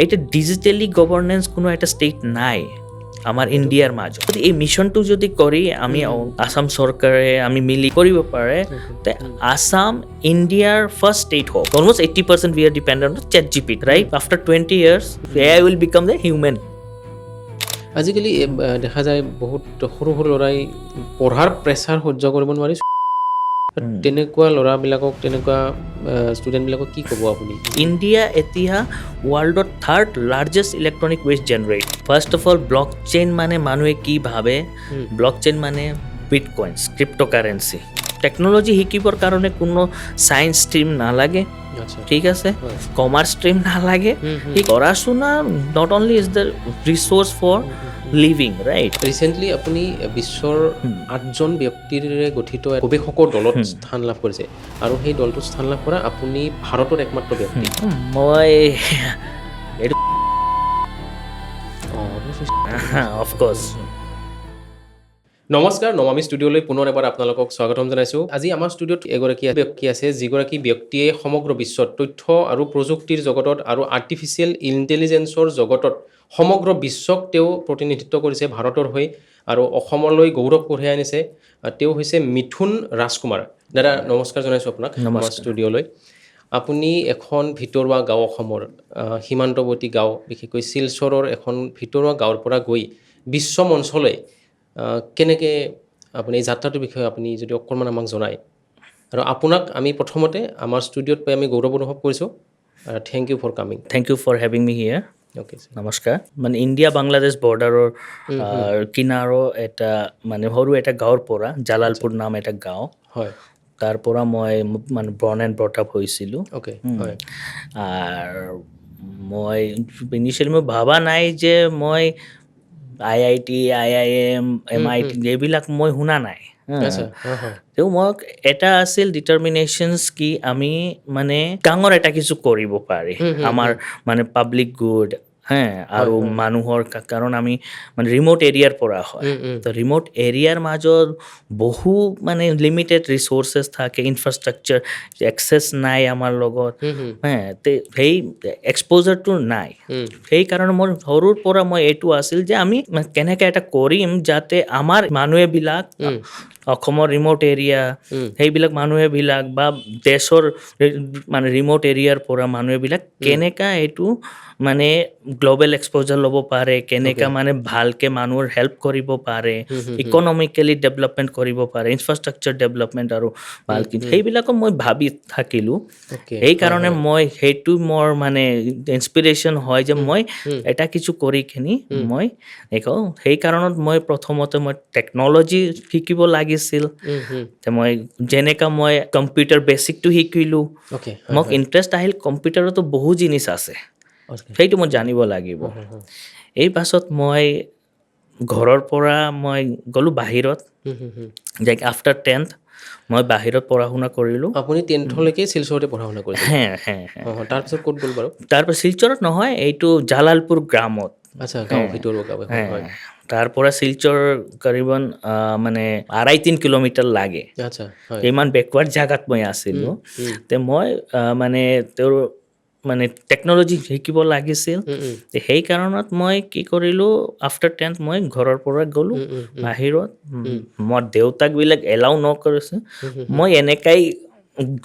এটা digitally governance কোনো একটা স্টেট নাই আমাৰ ইণ্ডিয়াৰ মাজত। যদি এই মিছনটো যদি কৰি আমি আসাম চৰকাৰে আমি মিলি কৰিব পাৰে তে আসাম ইণ্ডিয়াৰ ফাৰ্ষ্ট ষ্টেট হ'ব। Almost 80% we are dependent on ChatGPT, right? After 20 years, AI will become the human. আজিকালি দেখা যায় বহুত সৰু সৰু ল'ৰাই পঢ়াৰ প্ৰেছাৰ সহ্য কৰিব নোৱাৰি। তেনেকুৱা ল'ৰাবিলাকক তেনেকুৱা ষ্টুডেণ্টবিলাকক কি ক'ব আপুনি? ইণ্ডিয়া এতিয়া ৱৰ্ল্ডৰ third largest electronic waste generate. First of all blockchain মানে মানুহে কি ভাবে, ব্লক চেইন মানে বিটকইনছ, ক্ৰিপ্ট'কাৰেঞ্চি। টেকন'লজি শিকিবৰ কাৰণে কোনো ছায়েন্স ষ্ট্ৰীম নালাগে, ঠিক আছে, কমাৰ্চ ষ্ট্ৰীম নালাগে। পঢ়া শুনা not only is the research for living, right? Recently আপুনি বিশ্বৰ 8জন ব্যক্তিৰে গঠিত গৱেষকৰ দলত স্থান লাভ কৰিছে আৰু সেই দলটোত স্থান লাভ কৰা আপুনি ভাৰতৰ একমাত্ৰ ব্যক্তি। মই অফক'ৰ্ছ। নমস্কাৰ, নমামি ষ্টুডিঅ'লৈ পুনৰ এবাৰ আপোনালোকক স্বাগতম জনাইছোঁ। আজি আমাৰ ষ্টুডিঅ'ত এগৰাকী ব্যক্তি আছে যিগৰাকী ব্যক্তিয়ে সমগ্ৰ বিশ্বত তথ্য আৰু প্ৰযুক্তিৰ জগতত আৰু আৰ্টিফিচিয়েল ইণ্টেলিজেঞ্চৰ জগতত সমগ্ৰ বিশ্বক তেওঁ প্ৰতিনিধিত্ব কৰিছে ভাৰতৰ হৈ আৰু অসমলৈ গৌৰৱ কঢ়িয়াই আনিছে। তেওঁ হৈছে মিথুন ৰাজকুমাৰ। দাদা নমস্কাৰ জনাইছোঁ আপোনাক আমাৰ ষ্টুডিঅ'লৈ। আপুনি এখন ভিতৰুৱা গাঁও, অসমৰ সীমান্তৱৰ্তী গাঁও, বিশেষকৈ শিলচৰৰ এখন ভিতৰুৱা গাঁৱৰ পৰা গৈ বিশ্ব মঞ্চলৈ কেনেকৈ আপুনি এই যাত্ৰাটোৰ বিষয়ে আপুনি যদি অকণমান আমাক জনায়। আৰু আপোনাক আমি প্ৰথমতে আমাৰ ষ্টুডিঅ'ত পাই আমি গৌৰৱ অনুভৱ কৰিছোঁ। Thank you for coming. Thank you for having me here. Okay, নমস্কাৰ। মানে ইণ্ডিয়া বাংলাদেশ বৰ্ডাৰৰ কিনাৰৰ এটা মানে সৰু এটা গাঁৱৰ পৰা, জালালপুৰ নাম এটা গাঁও, হয়, তাৰ পৰা মই মানে বৰ্ণ এণ্ড ব্ৰট আপ হৈছিলোঁ। অ'কে, হয়, আৰু মই ইনিচিয়েলি মই ভাবা নাই যে মই IIT, IIM, MIT এইবিলাক মই শুনা নাই। আচ্ছা, হয়, তেওঁ মোক এটা আছিল ডিটাৰমিনেশ্যনছ কি আমি মানে ডাঙৰ এটা কিছু কৰিব পাৰি আমাৰ মানে পাব্লিক গুড, আৰু মানুহৰ কাৰণ আমি মানে ৰিম'ট এৰিয়াৰ পৰা হয়। তো ৰিম'ট এৰিয়াৰ মাজত বহু মানে লিমিটেড ৰিচ'ৰ্চেছ থাকে, ইনফ্ৰাষ্ট্ৰাকচাৰ এক্সেছ নাই আমাৰ লগত, সেই এক্সপ'জাৰটো নাই। সেইকাৰণে মোৰ সৰুৰ পৰা মই এইটো আছিল যে আমি কেনেকৈ এটা কৰিম যাতে আমাৰ মানুহেবিলাক অসমৰ ৰিম'ট এৰিয়া সেইবিলাক মানুহেবিলাক বা দেশৰ মানে ৰিম'ট এৰিয়াৰ পৰা মানুহেবিলাক কেনেকৈ এইটো মানে গ্ল'বেল এক্সপ'জাৰ ল'ব পাৰে, কেনেকৈ মানে ভালকৈ মানুহৰ হেল্প কৰিব পাৰে, ইকনমিকেলি ডেভেলপমেণ্ট কৰিব পাৰে, ইনফ্ৰাষ্ট্ৰাকচাৰ ডেভেলপমেণ্ট আৰু ভালকৈ সেইবিলাকো মই ভাবি থাকিলোঁ। সেইকাৰণে মই সেইটো মোৰ মানে ইনস্পিৰেশ্যন হয় যে মই এটা কিছু কৰি কিনি মই দেখোঁ। সেইকাৰণত মই প্ৰথমতে মই টেকন'লজি শিকিব লাগিছিল। মই যেনেকৈ মই কম্পিউটাৰ বেচিকটো শিকিলোঁ, মোক ইণ্টাৰেষ্ট আহিল কম্পিউটাৰতো বহু জিনিছ আছে, সেইটো মই জানিব লাগিব। এই পাছত মই ঘৰৰ পৰা মই গ'লোঁ বাহিৰত, লাইক আফটাৰ 10th মই বাহিৰত পঢ়া শুনা কৰিলোঁ। আপুনি 10th লৈকে শিলচৰতে পঢ়া শুনা কৰিছে? তাৰপিছত ক'ত গ'ল বাৰু? তাৰপিছত শিলচৰত নহয়, এইটো জালালপুৰ গ্ৰামত। আচ্ছা, গাঁও ভিতৰুৱা গাঁও। তাৰ পৰা শিলচৰ কৰিবন মানে 2.5-3 কিলোমিটাৰ লাগে। আচ্ছা, ইমান বেকৱাৰ্ড জেগাত মই আছিলোঁ। তে মই মানে তেওঁৰ মানে টেকন'লজি শিকিব লাগিছিল। সেই কাৰণত মই কি কৰিলোঁ, আফটাৰ 10th মই ঘৰৰ পৰা গ'লোঁ বাহিৰত। মোৰ দেউতাকবিলাক এলাউ নকৰিছে, মই এনেকাই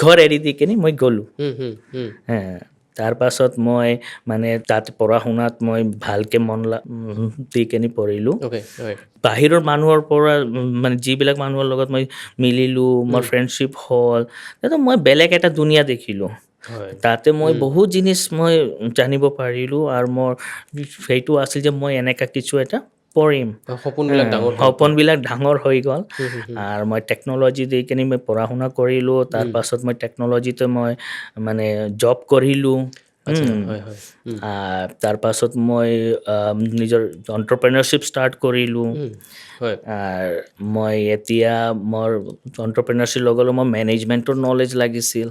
ঘৰ এৰি দি কিনি মই গ'লোঁ। তাৰপাছত মই মানে তাত পঢ়া শুনাত মই ভালকৈ মন দি কিনি পঢ়িলোঁ। বাহিৰৰ মানুহৰ পৰা মানে যিবিলাক মানুহৰ লগত মই মিলিলোঁ, মোৰ ফ্ৰেণ্ডশ্বিপ হ'ল, তেতিয়া মই বেলেগ এটা দুনীয়া দেখিলোঁ। তাতে মই বহুত জিনিছ মই জানিব পাৰিলোঁ আৰু মোৰ সেইটো আছিল যে মই এনেকুৱা কিছু এটা পঢ়িম। সপোনবিলাক ডাঙৰ হৈ গ'ল আৰু মই টেকন'লজি দি কিনি মই পঢ়া শুনা কৰিলোঁ। তাৰপাছত মই টেকন'লজিতে মই মানে জব কৰিলোঁ। তাৰপাছত মই নিজৰ এণ্টাৰপ্ৰেনাৰশ্বিপ ষ্টাৰ্ট কৰিলোঁ। মই এতিয়া মোৰ এণ্টাৰপ্ৰেনাৰশ্বিপ লগালোঁ, মই মেনেজমেণ্টৰ নলেজ লাগিছিল,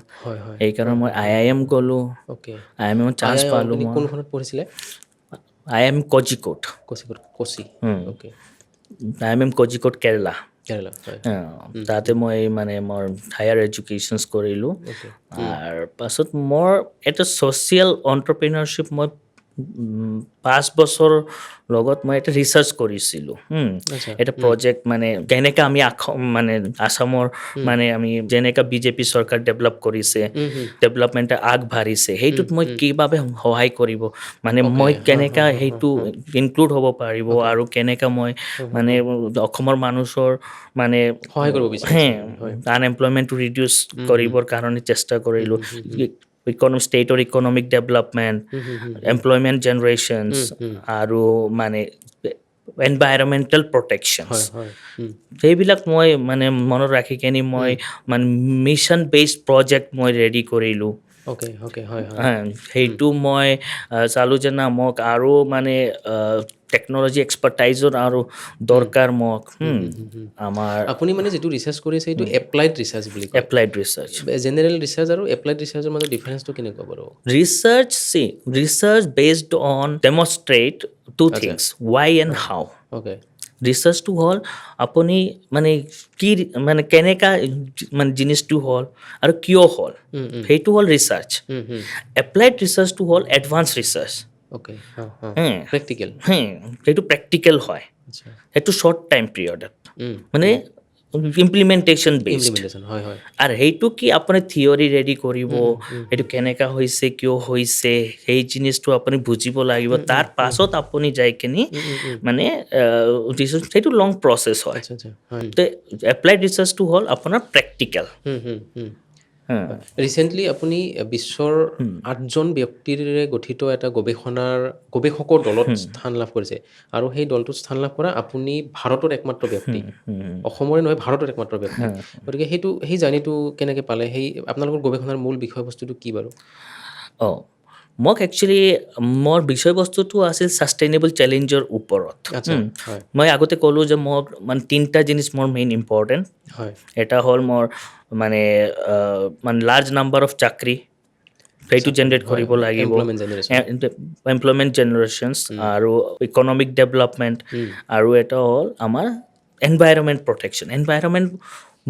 সেইকাৰণে মই IIM গ'লোঁ। IIM চান্স পালোঁ। কোনখনত পঢ়িছিলে? IIM কোঝিকোড, IIM কোঝিকোড, কেৰেলা। তাতে মই মানে মোৰ হায়াৰ এডুকেশ্যনছ কৰিলোঁ। তাৰ পাছত মোৰ এটা ছ'চিয়েল এণ্টাৰপ্ৰেনাৰশ্বিপ মই 5 বছৰ লগত মই এটা ৰিচাৰ্চ কৰিছিলোঁ আচ্ছা এটা প্ৰজেক্ট মানে কেনেকৈ আমি মানে আসামৰ মানে আমি যেনেকৈ বিজেপি চৰকাৰ ডেভেলপ কৰিছে ডেভেলপমেণ্টে আগবাঢ়িছে সেইটোত মই কিভাৱে সহায় কৰিব মানে মই কেনেকৈ সেইটো ইনক্লুড হ'ব পাৰিব আৰু কেনেকৈ মই মানে অসমৰ মানুহৰ মানে সহায় কৰিব বিচাৰিছে আনএমপ্লয়মেণ্টটো ৰিডিউচ কৰিবৰ কাৰণে চেষ্টা কৰিলোঁ ষ্টেটৰ ইকনমিক ডেভেলপমেণ্ট এমপ্লয়মেণ্ট জেনেৰেশ্যনছ আৰু মানে এনভাইৰমেণ্টেল প্ৰটেকশ্যনছ সেইবিলাক মই মানে মনত ৰাখি কিনে মই মানে মিছন বেছড প্ৰজেক্ট মই ৰেডি কৰিলোঁ সেইটো মই চালোঁ যে না মোক আৰু মানে টেকন'লজি এক্সপাৰ্টাইজৰ আৰু দৰকাৰ মোক আমাৰ আপুনি মানে যিটো ৰিচাৰ্চ কৰিছে সেইটো এপ্লাইড ৰিচাৰ্চ বুলি কয় এপ্লাইড ৰিচাৰ্চ জেনেৰেল ৰিচাৰ্চ আৰু এপ্লাইড ৰিচাৰ্চৰ মাজত ডিফাৰেঞ্চটো কেনেকুৱা বাৰু research based on demonstrate two things why and how ৰিচাৰ্চটো হ'ল আপুনি মানে কি মানে কেনেকা মানে জিনিসটো হ'ল আৰু কিয় হ'ল সেইটো হ'ল ৰিচাৰ্চ এপ্লাইড ৰিচাৰ্চটো হ'ল এডভান্স ৰিচাৰ্চ প্ৰেক্টিকেল সেইটো প্ৰেক্টিকেল হয় সেইটো শ্বৰ্ট টাইম পিৰিয়ডত মানে ইমপ্লিমেণ্টেশ্যন বেছড আৰু সেইটো কি আপুনি থিয়ৰী ৰেডি কৰিব সেইটো কেনেকা হৈছে কিয় হৈছে সেই জিনিসটো আপুনি বুজিব লাগিব তাৰ পাছত আপুনি যাই কিনি মানে সেইটো লং প্ৰচেছ হয় এপ্লাইড ৰিচাৰ্চটো হ'ল আপোনাৰ প্ৰেক্টিকেল ৰিচেণ্টলি আপুনি বিশ্বৰ 8জন ব্যক্তিৰে গঠিত এটা গৱেষকৰ দলত স্থান লাভ কৰিছে আৰু সেই দলটোত স্থান লাভ কৰা আপুনি ভাৰতৰ একমাত্ৰ ব্যক্তি অসমৰে নহয় ভাৰতৰ একমাত্ৰ ব্যক্তি গতিকে সেই জাৰ্ণিটো কেনেকৈ পালে সেই আপোনালোকৰ গৱেষণাৰ মূল বিষয়বস্তুটো কি বাৰু মোক একচুৱেলি মোৰ বিষয়বস্তুটো আছিল ছাষ্টেইনেবল চেলেঞ্জৰ ওপৰত মই আগতে ক'লোঁ যে মোক মানে 3টা জিনিস মোৰ মেইন ইম্পৰ্টেণ্ট এটা হ'ল মোৰ মানে লাৰ্জ নাম্বাৰ অফ চাকৰি সেইটো জেনেৰেট কৰিব লাগিব এমপ্লয়মেণ্ট জেনেৰেশ্যনছ আৰু ইকনমিক ডেভেলপমেণ্ট আৰু এটা হ'ল আমাৰ এনভাইৰমেণ্ট প্ৰটেকশ্যন এনভাইৰমেণ্ট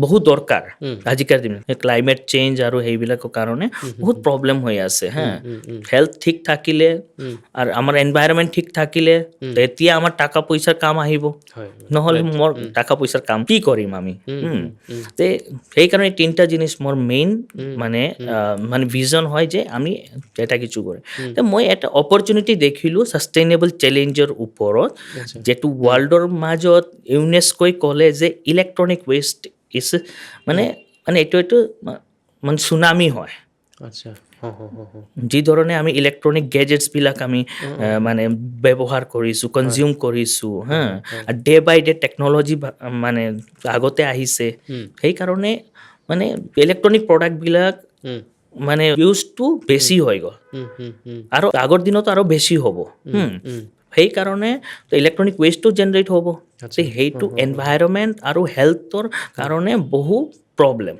বহুত দৰকাৰ আজিকালি দিনত ক্লাইমেট চেঞ্জ আৰু সেইবিলাকৰ কাৰণে বহুত প্ৰব্লেম হৈ আছে হেল্থ ঠিক থাকিলে আৰু আমাৰ এনভাইৰমেণ্ট ঠিক থাকিলে তেতিয়া আমাৰ টকা পইচাৰ কাম আহিব নহ'লে মোৰ টকা পইচাৰ কাম কি কৰিম আমি সেইকাৰণে 3টা জিনিস মোৰ মেইন মানে ভিজন হয় যে আমি এটা কিছু কৰিম মই এটা অপৰচুনিটি দেখিলোঁ ছাষ্টেইনেবল চেলেঞ্জৰ ওপৰত যিটো ৱৰ্ল্ডৰ মাজত ইউনেস্কোই ক'লে যে ইলেক্ট্ৰনিক ৱেষ্ট মানে এইটো মানে চুনামি হয় যি ধৰণে আমি ইলেক্ট্ৰনিক গেজেটছবিলাক আমি মানে ব্যৱহাৰ কৰিছোঁ কনজিউম কৰিছোঁ ডে বাই ডে টেকন'লজি মানে আগতে আহিছে সেইকাৰণে মানে ইলেক্ট্ৰনিক প্ৰডাক্টবিলাক মানে ইউজটো বেছি হৈ গ'ল আৰু আগৰ দিনত আৰু বেছি হ'ব সেইকাৰণে ইলেক্ট্ৰনিক ৱেষ্টটো জেনেৰেট হ'ব সেইটো এনভাইৰমেণ্ট আৰু হেল্থৰ কাৰণে বহু প্ৰব্লেম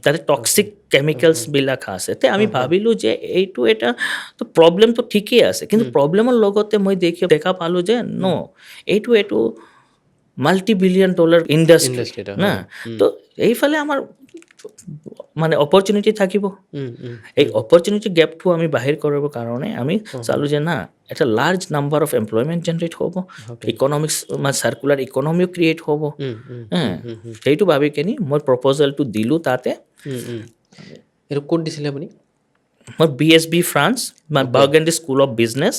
তাতে টক্সিক কেমিকেলছবিলাক আছে আমি ভাবিলোঁ যে এইটো এটা প্ৰব্লেমটো ঠিকেই আছে কিন্তু প্ৰব্লেমৰ লগতে মই দেখা পালোঁ যে এইটো মাল্টি-বিলিয়ন ডলাৰ ইণ্ডাষ্ট্ৰী না তো এইফালে আমাৰ মানে অপৰচুনিটি থাকিব এই অপৰচুনিটি গেপটো আমি বাহিৰ কৰিবৰ কাৰণে আমি চালোঁ যে না এটা large number of employment generate হ'ব ইকনমিক্স মানে চাৰ্কুলাৰ ইকনমিও ক্ৰিয়েট হ'ব সেইটো ভাবি কিনি মই প্ৰপ'জেলটো দিলোঁ তাতে এইটো ক'ত দিছিলে আপুনি মই BSB France Burgundy school of business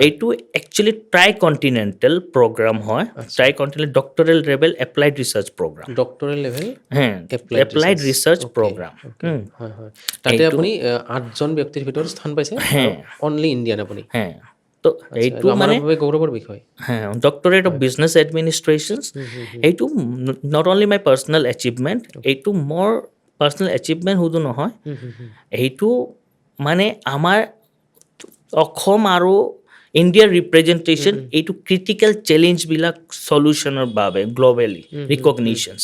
এইটো একচুৱেলি ট্ৰাই কণ্টিনেণ্টেল প্ৰগ্ৰাম হয় tri continental doctoral level applied research programme doctoral level applied research programme তাতে আপুনি 8জন ব্যক্তিৰ ভিতৰত স্থান পাইছে অনলি ইণ্ডিয়ান আপুনি তো এইটো মানে গৌৰৱৰ বিষয় ডক্টৰেট অফ বিজনেছ এডমিনিষ্ট্ৰেশ্যনছ এইটো not only my personal achievement এইটো মোৰ পাৰ্চনেল এচিভমেণ্ট সুধো নহয় এইটো মানে আমাৰ অসম আৰু ইণ্ডিয়াৰ ৰিপ্ৰেজেণ্টেশ্যন এইটো ক্ৰিটিকেল চেলেঞ্জবিলাক চলিউশ্যনৰ বাবে গ্ল'বেলি ৰিকগনিশ্যনছ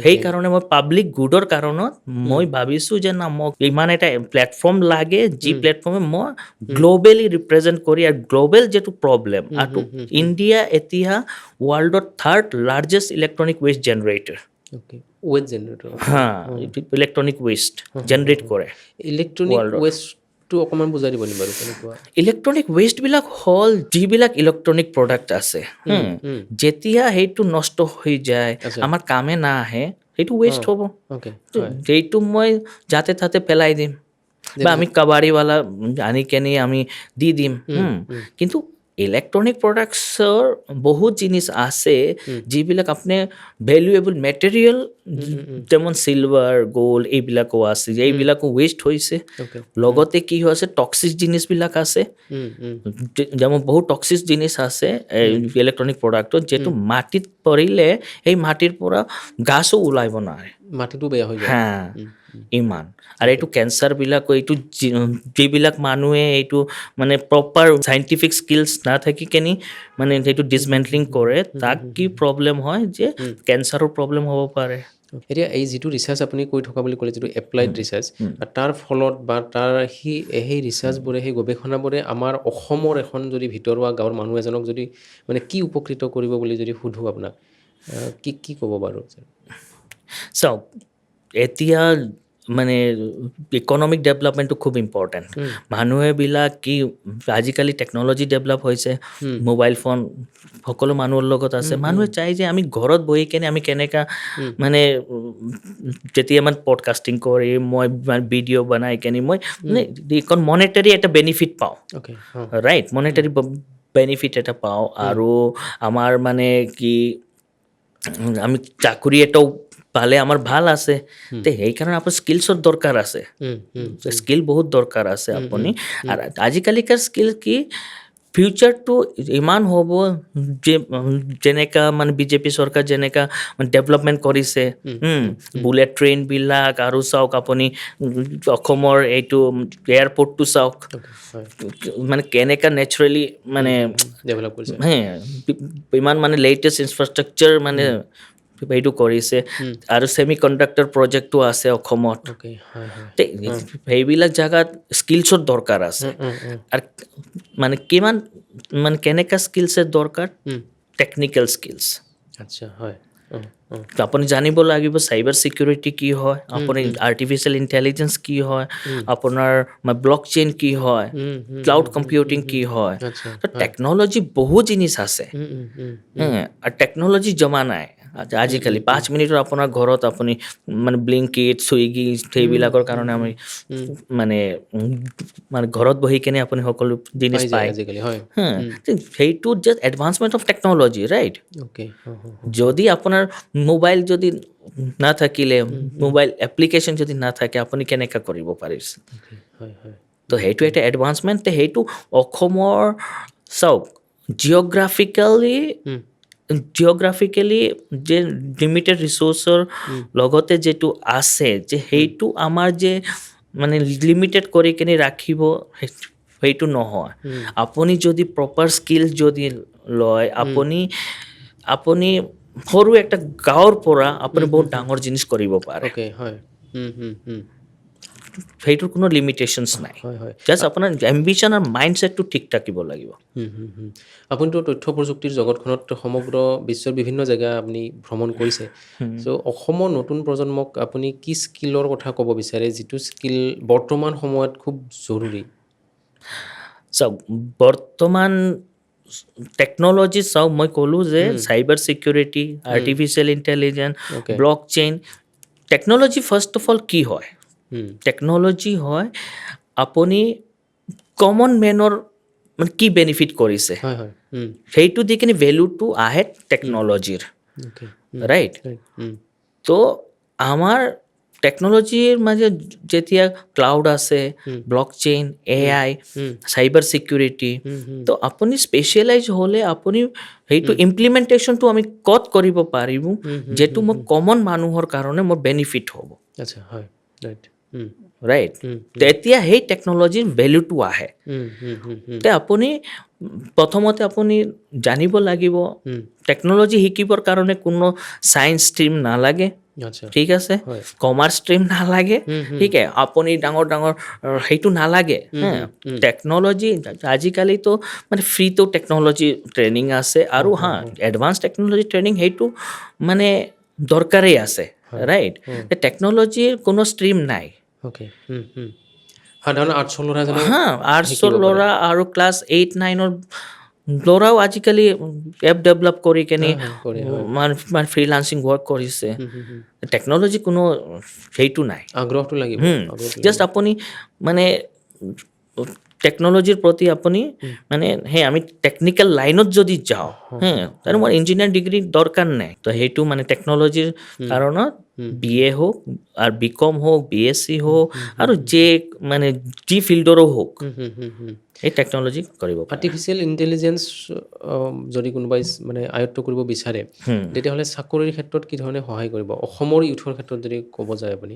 সেইকাৰণে মই পাব্লিক গুডৰ কাৰণত মই ভাবিছোঁ যে না মোক ইমান এটা প্লেটফৰ্ম লাগে যি প্লেটফৰ্মে মই গ্ল'বেলি ৰিপ্ৰেজেণ্ট কৰি আৰু গ্ল'বেল যিটো প্ৰব্লেম আৰু ইণ্ডিয়া এতিয়া ৱৰ্ল্ডৰ 3rd largest electronic waste generator electronic waste generate কৰে ইলেক্ট্ৰনিক ৱেষ্ট ৱেষ্টটো অকণমান বুজাই দিব নেকি বাৰু কেনেকুৱা ইলেক্ট্ৰনিক ৱেষ্টবিলাক হ'ল যিবিলাক ইলেক্ট্ৰনিক প্ৰডাক্ট আছে যেতিয়া সেইটো নষ্ট হৈ যায় আচ্ছা। আমাৰ কামে নাহে সেইটো ৱেষ্ট হ'ব অ'কে তো সেইটো মই যাতে তাতে পেলাই দিম বা আমি কাবাৰীৱালা আনি কেনি আমি দি দিম কিন্তু ইলেক্ট্ৰনিক প্ৰডাক্টছৰ বহুত জিনিস আছে যিবিলাক আপুনি ভেলুৱেবল মেটেৰিয়েল যেমন চিলভাৰ গ'ল্ড এইবিলাকো আছে যে এইবিলাকো ৱেষ্ট হৈছে অ'কে লগতে কি হৈছে টক্সিক জিনিসবিলাক আছে যেমন বহুত টক্সিক জিনিস আছে ইলেক্ট্ৰনিক প্ৰডাক্টত যিটো মাটিত পৰিলে এই মাটিৰ পৰা গাছো ওলাব নোৱাৰে মাটিটো বেয়া হৈ যায় হা ইমান আৰু এইটো কেঞ্চাৰবিলাক এইটো যিবিলাক মানুহে এইটো মানে প্ৰপাৰ চাইণ্টিফিক স্কিলছ নাথাকি কেনি মানে সেইটো ডিছমেণ্টলিং কৰে তাক কি প্ৰব্লেম হয় যে কেঞ্চাৰৰ প্ৰব্লেম হ'ব পাৰে এতিয়া এই যিটো ৰিচাৰ্চ আপুনি কৰি থকা বুলি ক'লে যিটো এপ্লাইড ৰিচাৰ্চ তাৰ ফলত বা তাৰ সেই ৰিচাৰ্চবোৰে সেই গৱেষণাবোৰে আমাৰ অসমৰ এখন যদি ভিতৰুৱা গাঁৱৰ মানুহ এজনক যদি মানে কি উপকৃত কৰিব বুলি যদি সোধোঁ আপোনাক কি কি ক'ব বাৰু চাওক এতিয়া মানে ইকনমিক ডেভেলপমেণ্টটো খুব ইম্পৰ্টেণ্ট মানুহেবিলাক কি আজিকালি টেকন'লজি ডেভেলপ হৈছে মোবাইল ফোন সকলো মানুহৰ লগত আছে মানুহে চাই যে আমি ঘৰত বহি কেনে আমি কেনেকা মানে যেতিয়া মানে পডকাষ্টিং কৰি মই ভিডিঅ' বনাই কেনে মই মানে এইখন মনেটাৰী এটা বেনিফিট পাওঁ অ'কে ৰাইট মনেটাৰী বেনিফিট এটা পাওঁ আৰু আমাৰ মানে কি আমি চাকৰি এটাও পালে আমাৰ ভাল আছে তে সেইকাৰণে আপোনাৰ স্কিলছৰ দৰকাৰ আছে স্কিল বহুত দৰকাৰ আছে আপুনি আৰু আজিকালিকাৰ স্কিল কি ফিউচাৰটো ইমান হ'ব যে যেনেকা মানে বিজেপি চৰকাৰ যেনেকা ডেভেলপমেণ্ট কৰিছে বুলেট ট্ৰেইনবিলাক আৰু চাওক আপুনি অসমৰ এইটো এয়াৰপৰ্টটো চাওক মানে কেনেকা নেচাৰেলি মানে ডেভেলপ কৰিছে ইমান মানে লেটেষ্ট ইনফ্ৰাষ্ট্ৰাকচাৰ মানে এইটো কৰিছে আৰু ছেমি কণ্ডাক্টৰ প্ৰজেক্টটো আছে অসমত সেইবিলাক জেগাত স্কিলছৰ দৰকাৰ আছে আৰু মানে কিমান মানে কেনেকা স্কিলছৰ দৰকাৰ টেকনিকেল স্কিলছ আচ্ছা হয় আপুনি জানিব লাগিব চাইবাৰ ছিকিউৰিটি কি হয় আপুনি আৰ্টিফিচিয়েল ইণ্টেলিজেঞ্চ কি হয় আপোনাৰ ব্লক চেইন কি হয় ক্লাউড কম্পিউটিং কি হয় টেকন'লজি বহুত জিনিস আছে আৰু টেকন'লজি জমা নাই আজিকালি 5 মিনিটৰ আপোনাৰ ঘৰত আপুনি মানে ব্লিংকিট চুইগি সেইবিলাকৰ কাৰণে আমি মানে মানে ঘৰত বহি কেনে আপুনি সকলো জিনিস পায় আজিকালি হয় সেইটো just advancement of technology right যদি আপোনাৰ মোবাইল যদি নাথাকিলে মোবাইল এপ্লিকেশ্যন যদি নাথাকে আপুনি কেনেকৈ কৰিব পাৰিছে তো সেইটো এটা এডভান্সমেণ্ট সেইটো অসমৰ চাওক জিঅ'গ্ৰাফিকেলি যে লিমিটেড ৰিচোৰ্চৰ লগতে যিটো আছে যে সেইটো আমাৰ যে মানে লিমিটেড কৰি কিনে ৰাখিব সেইটো নহয় আপুনি যদি প্ৰপাৰ স্কিল যদি লয় আপুনি সৰু একটা গাঁৱৰ পৰা আপুনি বহুত ডাঙৰ জিনিস কৰিব পাৰে সেইটোৰ কোনো লিমিটেশ্যনছ নাই জাষ্ট আপোনাৰ এম্বিশ্যন আৰু মাইণ্ডছেটটো ঠিক থাকিব লাগিব আপুনিতো তথ্য প্ৰযুক্তিৰ জগতখনত সমগ্ৰ বিশ্বৰ বিভিন্ন জেগা আপুনি ভ্ৰমণ কৰিছে চ' অসমৰ নতুন প্ৰজন্মক আপুনি কি স্কিলৰ কথা ক'ব বিচাৰে যিটো স্কিল বৰ্তমান সময়ত খুব জৰুৰী চাওক বৰ্তমান টেকন'লজি চাওক মই ক'লোঁ যে cyber security artificial intelligence block chain technology first of all কি হয় টেকন'লজি হয় আপুনি কমন মেনৰ মানে কি বেনিফিট কৰিছে সেইটো দি কিনে ভেলুটো আহে টেকন'লজিৰ ৰাইট তো আমাৰ টেকন'লজিৰ মাজে যেতিয়া ক্লাউড আছে block chain AI cyber security তো আপুনি স্পেচিয়েলাইজ হ'লে আপুনি সেইটো ইমপ্লিমেণ্টেশ্যনটো আমি ক'ত কৰিব পাৰিব যিটো মোৰ কমন মানুহৰ কাৰণে মোৰ বেনিফিট হ'ব আচ্ছা হয় ৰাইট তেতিয়া সেই টেকন'লজিৰ ভেলুটো আহে তে আপুনি প্ৰথমতে আপুনি জানিব লাগিব টেকন'লজি শিকিবৰ কাৰণে কোনো ছায়েন্স ষ্ট্ৰীম নালাগে ঠিক আছে কমাৰ্চ ষ্ট্ৰীম নালাগে ঠিক আছে আপুনি ডাঙৰ সেইটো নালাগে টেকন'লজি আজিকালিতো মানে ফ্ৰীটো টেকন'লজি ট্ৰেইনিং আছে আৰু এডভান্স টেকন'লজি ট্ৰেইনিং সেইটো মানে দৰকাৰেই আছে ৰাইট টেকন'লজিৰ কোনো ষ্ট্ৰীম নাই সাধাৰণ আৰ্টছৰ ল'ৰা এজনে হা আৰ্টছৰ ল'ৰা আৰু ক্লাছ 8-9ৰ ল'ৰাও আজিকালি এপ ডেভেলপ কৰি কেনে কৰে, মানে ফ্ৰিলান্সিং ৱৰ্ক কৰিছে টেকন'লজি কোনো সেইটো নাই আগ্ৰহটো লাগিব জাষ্ট আপুনি মানে টেকন'লজিৰ প্ৰতি আপুনি মানে সেই আমি টেকনিকেল লাইনত যদি যাওঁ তাৰ মোৰ ইঞ্জিনিয়াৰ ডিগ্ৰী দৰকাৰ নাই তো সেইটো মানে টেকন'লজিৰ কাৰণত BA হোক আৰু BCom হোক BSc হোক আৰু যে মানে যি ফিল্ডৰো হোক এই টেকন'লজি কৰিব পাৰে আৰ্টিফিচিয়েল ইণ্টেলিজেঞ্চ যদি কোনোবাই মানে আয়ত্ব কৰিব বিচাৰে তেতিয়াহ'লে চাকৰিৰ ক্ষেত্ৰত কি ধৰণে সহায় কৰিব অসমৰ ইউথৰ ক্ষেত্ৰত যদি ক'ব যায় আপুনি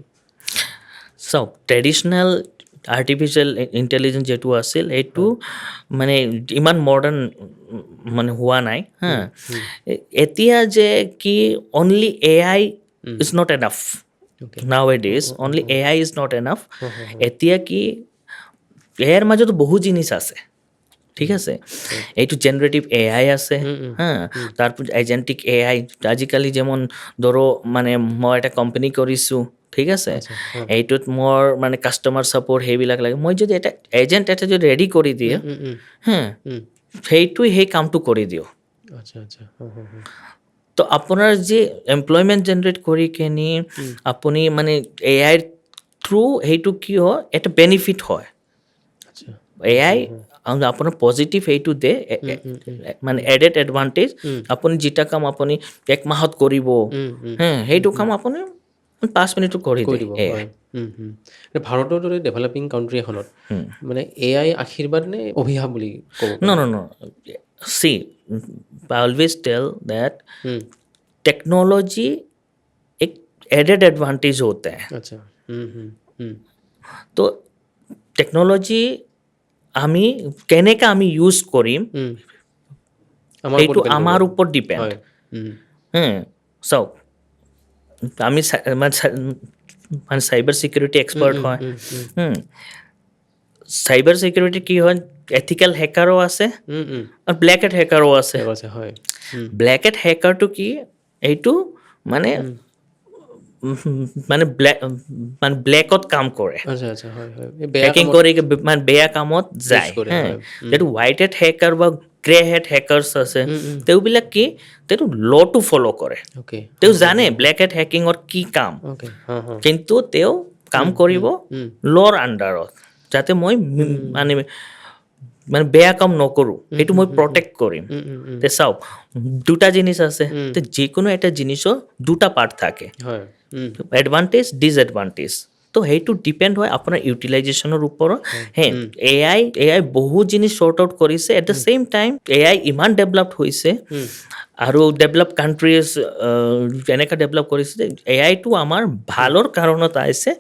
চাওক ট্ৰেডিশ্যনেল আৰ্টিফিচিয়েল ইণ্টেলিজেঞ্চ যিটো আছিল এইটো মানে ইমান মডাৰ্ণ মানে হোৱা নাই হা এতিয়া যে কি only AI is not enough nowadays only AI is not enough এতিয়া কি ইয়াৰ মাজতো বহু জিনিস আছে ঠিক আছে এইটো জেনাৰেটিভ AI আছে হা তাৰপৰ এজেন্টিক AI আজিকালি যেমন ধৰো মানে মই এটা কোম্পানী কৰিছোঁ ঠিক আছে এইটোত মোৰ মানে কাষ্টমাৰ ছাপোৰ্ট সেইবিলাক লাগে মই যদি এটা এজেণ্ট এটা যদি ৰেডি কৰি দিয়ে হা সেইটোৱে সেই কামটো কৰি দিওঁ আচ্ছা আচ্ছা তো আপোনাৰ যে এমপ্লয়মেণ্ট জেনাৰেট কৰি কেনি আপুনি মানে AI থ্ৰু সেইটো কি হয় এটা বেনিফিট হয় AI আপোনাৰ পজিটিভ এইটো দে মানে এডেড এডভান্টেজ আপুনি যিটা কাম আপুনি এক মাহত কৰিব সেইটো কাম আপুনি 5 মিনিটত কৰি দিব ভাৰতৰ দৰে ডেভেলপিং কাউণ্ট্ৰি এখনত মানে AI আশীৰ্বাদ নে অভিশাপ বুলি ক'ব No. See, I always tell that technology एक एडेड एडवांटेज होता है अच्छा তো টেকন'লজি আমি কেনেকৈ আমি ইউজ কৰিম সেইটো আমাৰ ওপৰত ডিপেণ্ড চাওক আমি মানে চাইবাৰ ছিকিউৰিটি এক্সপাৰ্ট হয় চাইবাৰ ছিকিউৰিটি কি হয় এথিকেল হেকাৰো আছে আৰু ব্লেক হেট হেকাৰো আছে ব্লেক হেট হেকাৰটো কি এইটো মানে মানে ব্লেকত কাম কৰে হেকিং কৰি মানে বেয়া কামত যায় যিটো হোৱাইট হেট হেকাৰ বা গ্ৰে হেট হেকাৰ্ছ আছে তেওঁবিলাক কি তেওঁ লটো ফ'ল' কৰে তেওঁ জানে ব্লেক হেট হেকিঙৰ কি কাম কিন্তু তেওঁ কাম কৰিব ল'ৰ আণ্ডাৰত যাতে মই মানে মানে বেয়া কাম নকৰোঁ সেইটো মই প্ৰটেক্ট কৰিম তে চাওক দুটা জিনিস আছে তো যিকোনো এটা জিনিসৰ দুটা পাৰ্ট থাকে এডভান্টেজ ডিসএডভান্টেজ তো সেইটো ডিপেণ্ড হয় আপোনাৰ ইউটিলাইজেশ্যনৰ ওপৰত AI বহুত জিনিস শ্বৰ্ট আউট কৰিছে at the same time AI ইমান ডেভেলপ হৈছে আৰু ডেভেলপ কাণ্ট্ৰিজ যেনেকৈ ডেভেলপ কৰিছে AIটো আমাৰ ভালৰ কাৰণত আহিছে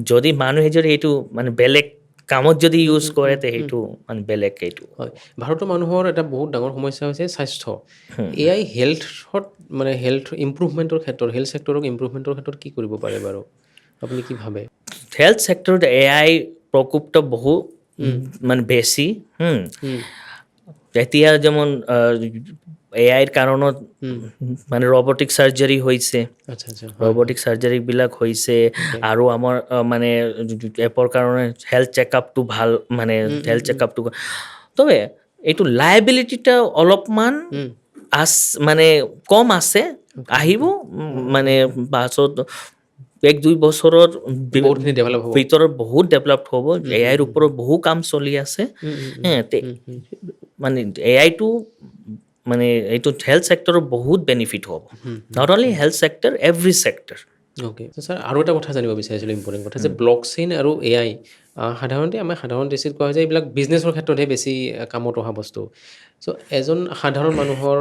যদি মানুহে যদি এইটো মানে বেলেগ কামত যদি ইউজ কৰে তে সেইটো মানে বেলেগ এইটো হয় ভাৰতৰ মানুহৰ এটা বহুত ডাঙৰ সমস্যা হৈছে স্বাস্থ্য AI হেল্থত মানে হেল্থ ইম্প্ৰুভমেণ্টৰ ক্ষেত্ৰত হেল্থ ছেক্টৰক ইম্প্ৰুভমেণ্টৰ ক্ষেত্ৰত কি কৰিব পাৰে বাৰু আপুনি কি ভাবে হেল্থ ছেক্টৰত AI প্ৰকোপটো বহু মানে বেছি এতিয়া যেমন AIৰ কাৰণত মানে ৰবটিক সাৰ্জাৰী হৈছে ৰবটিক সাৰ্জাৰীবিলাক হৈছে আৰু আমাৰ মানে এপৰ কাৰণে হেল্থ চেকআপটো ভাল মানে হেল্থ চেকআপটো তবে এইটো লাইবিলিটিটা অলপমান মানে কম আছে আহিব মানে পাছত 1-2 বছৰৰ ভিতৰত বহুত ডেভেলপ হ'ব AIৰ ওপৰত বহু কাম চলি আছে মানে AIটো মানে এইটো হেল্থ ছেক্টৰৰ বহুত বেনিফিট হ'ব not only health sector every sector okay sir আৰু এটা কথা জানিব বিচাৰিছিলোঁ ইম্পৰ্টেণ্ট কথা যে ব্লকচেইন আৰু AI সাধাৰণতে আমাৰ সাধাৰণ দৃষ্টিত কোৱা হয় যে এইবিলাক বিজনেছৰ ক্ষেত্ৰতহে বেছি কামত অহা বস্তু চ' এজন সাধাৰণ মানুহৰ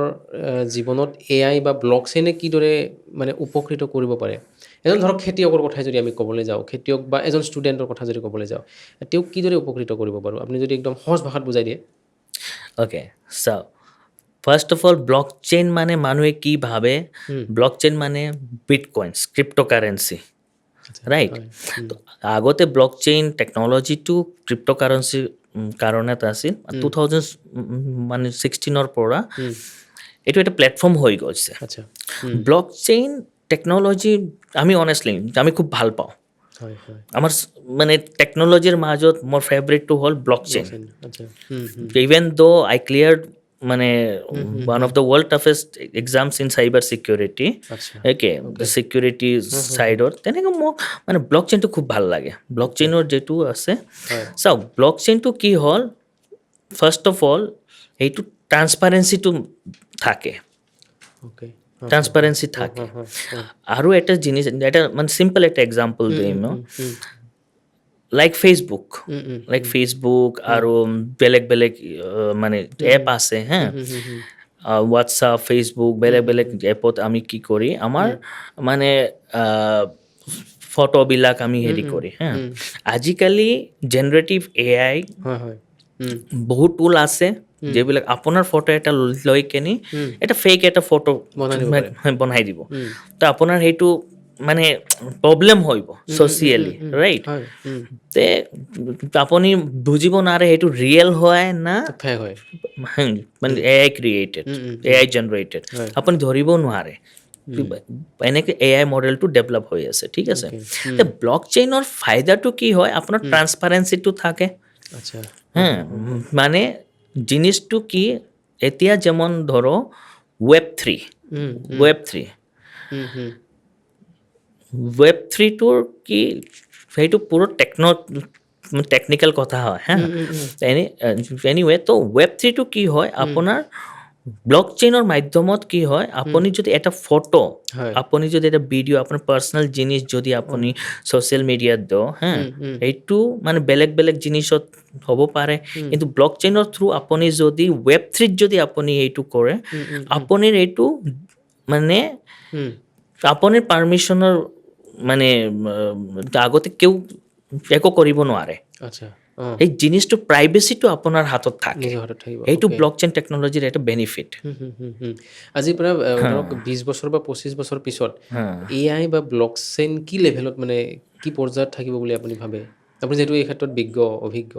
জীৱনত AI বা ব্লকচেইনে কিদৰে মানে উপকৃত কৰিব পাৰে এজন ধৰক খেতিয়কৰ কথাই যদি আমি ক'বলৈ যাওঁ খেতিয়ক বা এজন ষ্টুডেণ্টৰ কথা যদি ক'বলৈ যাওঁ তেওঁক কিদৰে উপকৃত কৰিব পাৰোঁ আপুনি যদি একদম সহজ ভাষাত বুজাই দিয়ে অ'কে চাওক ফাৰ্ষ্ট অফ অল ব্লকচেইন মানে মানুহে কি ভাবে ব্লকচেইন মানে বিটকইনছ ক্ৰিপ্ট'কাৰেঞ্চি ৰাইট আগতে ব্লকচেইন টেকন'লজিটো ক্ৰিপ্ট'কাৰেঞ্চিৰ কাৰণত আছিল 2016 পৰা এইটো এটা প্লেটফৰ্ম হৈ গৈছে ব্লকচেইন টেকন'লজি আমি অনেষ্টলি আমি খুব ভাল পাওঁ হয় হয় আমাৰ মানে টেকন'লজিৰ মাজত মোৰ ফেভৰেটটো হ'ল ব্লকচেইন আচ্ছা ইভেন দো আই ক্লিয়াৰ্ড মানে one of the world toughest exams in cyber security আচ্ছা একে ছিকিউৰিটি ছাইডত তেনেকৈ মোক মানে ব্লক চেইনটো খুব ভাল লাগে ব্লক চেইনৰ যিটো আছে হয় চাওক ব্লক চেইনটো কি হ'ল ফাৰ্ষ্ট অফ অল এইটো ট্ৰান্সপাৰেঞ্চিটো থাকে ওকে ট্ৰান্সপাৰেঞ্চি থাকে আৰু এটা জিনিস এটা মানে চিম্পল একটা এক্সাম্পল দিম লাইক ফেচবুক আৰু বেলেগ বেলেগ মানে এপ আছে হা হোৱাটছআপ ফেচবুক বেলেগ বেলেগ এপত আমি কি কৰি আমাৰ মানে ফটোবিলাক আমি হেৰি কৰি হা আজিকালি জেনেৰেটিভ AI হয় হয় বহুত টুল আছে যিবিলাক আপোনাৰ ফটো এটা লৈ কেনি এটা ফেক এটা ফটো বনাই দিব তো আপোনাৰ সেইটো মানে প্ৰব্লেম হ'ব ছ'চিয়েলি ৰাইট হয় তে আপুনি বুজিব নোৱাৰে সেইটো ৰিয়েল হয় না ফেক হয় মানে AI ক্ৰিয়েটেড AI জেনেৰেটেড আপুনি ধৰিব নোৱাৰে এনেকৈ AI মডেলটো ডেভেলপ হৈ আছে ঠিক আছে তে ব্লক চেইনৰ ফাইদাটো কি হয় আপোনাৰ ট্ৰান্সপাৰেঞ্চিটো থাকে আচ্ছা হ্যাঁ মানে জিনিসটো কি এতিয়া যেমন ধৰো ওয়েব থ্ৰিটোৰ কি সেইটো পুৰো টেকনিক্যাল কথা হয় হ্যাঁ এনিৱে তো ওয়েব থ্ৰিটো কি হয় আপোনাৰ ব্লক চেইনৰ মাধ্যমত কি হয় আপুনি যদি এটা ফটো আপুনি যদি এটা ভিডিঅ' আপোনাৰ পাৰ্চনেল জিনিস যদি আপুনি ছ'চিয়েল মিডিয়াত দিওঁ হা এইটো মানে বেলেগ বেলেগ জিনিসত হ'ব পাৰে কিন্তু ব্লক চেইনৰ থ্ৰু আপুনি যদি ওয়েব থ্ৰিত যদি আপুনি এইটো কৰে আপুনি এইটো মানে আপোনাৰ পাৰ্মিশ্যনৰ মানে আগতে কেউ একো কৰিব নোৱাৰে আচ্ছা এই জিনিসটো প্ৰাইভেচিটো আপোনাৰ হাতত থাকে নিজৰ হাতত থাকিব এইটো ব্লক চেইন টেকন'লজিৰ এটা বেনিফিট আজিৰ পৰা ধৰক 20 বছৰ বা 25 বছৰ পিছত AI বা ব্লক চেইন কি লেভেলত মানে কি পৰ্যায়ত থাকিব বুলি আপুনি ভাবে আপুনি যিহেতু এই ক্ষেত্ৰত অভিজ্ঞ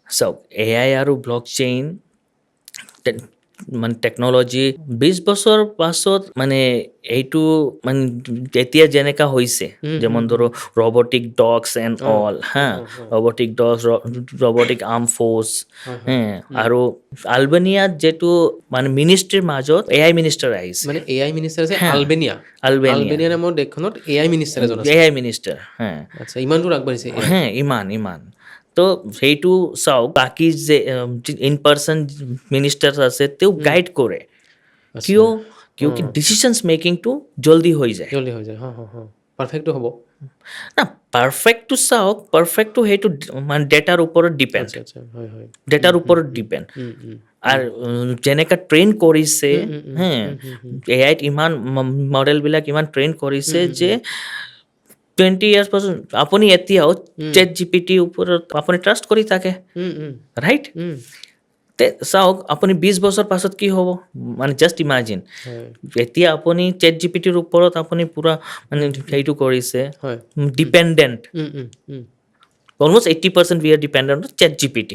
চাওক AI আৰু ব্লক চেইন মানে টেকন'লজি 20 বছৰ পাছত মানে এইটো মানে এতিয়া যেনেকা হৈছে যেমন ধরো রোবোটিক ডগস এন্ড অল হ্যাঁ robotic dogs robotic arm force হ্যাঁ আৰু আলবেনিয়াত যেটো মানে মিনিষ্ট্ৰীৰ মাজত AI মিনিষ্টাৰ আহিছে মানে AI মিনিষ্টাৰ আছে আলবেনিয়া নামৰ দেশখনত AI মিনিষ্টাৰ এজন আছে AI মিনিষ্টাৰ হ্যাঁ আচ্ছা ইমান দূৰ আগবাঢ়িছে হ্যাঁ ইমান তো সেইটো চাওক বাকি যে ইন পাৰ্চন মিনিষ্টাৰ আছে তেওঁ গাইড কৰে কিয় কি ডিসিশনস মেকিংটো জলদি হৈ যায় পাৰফেক্টটো হ'ব না পাৰফেক্টটো চাওক পাৰফেক্টটো সেইটো মানে ডেটাৰ ওপৰত ডিপেণ্ড ডেটাৰ ওপৰত ডিপেণ্ড আৰু যেনেকৈ ট্ৰেইন কৰিছে হ্যাঁ এআইত ইমান মডেলবিলাক ইমান ট্ৰেইন কৰিছে যে 20 years পাছত আপুনি এতিয়াও চেট জিপিটিৰ ওপৰত আপুনি ট্ৰাষ্ট কৰি থাকে ৰাইট তে চাওক আপুনি 20 বছৰ পাছত কি হ'ব মানে জাষ্ট ইমাজিন এতিয়া আপুনি চেট জিপিটিৰ ওপৰত আপুনি পুৰা মানে সেইটো কৰিছে dependent almost 80% we are dependent on ChatGPT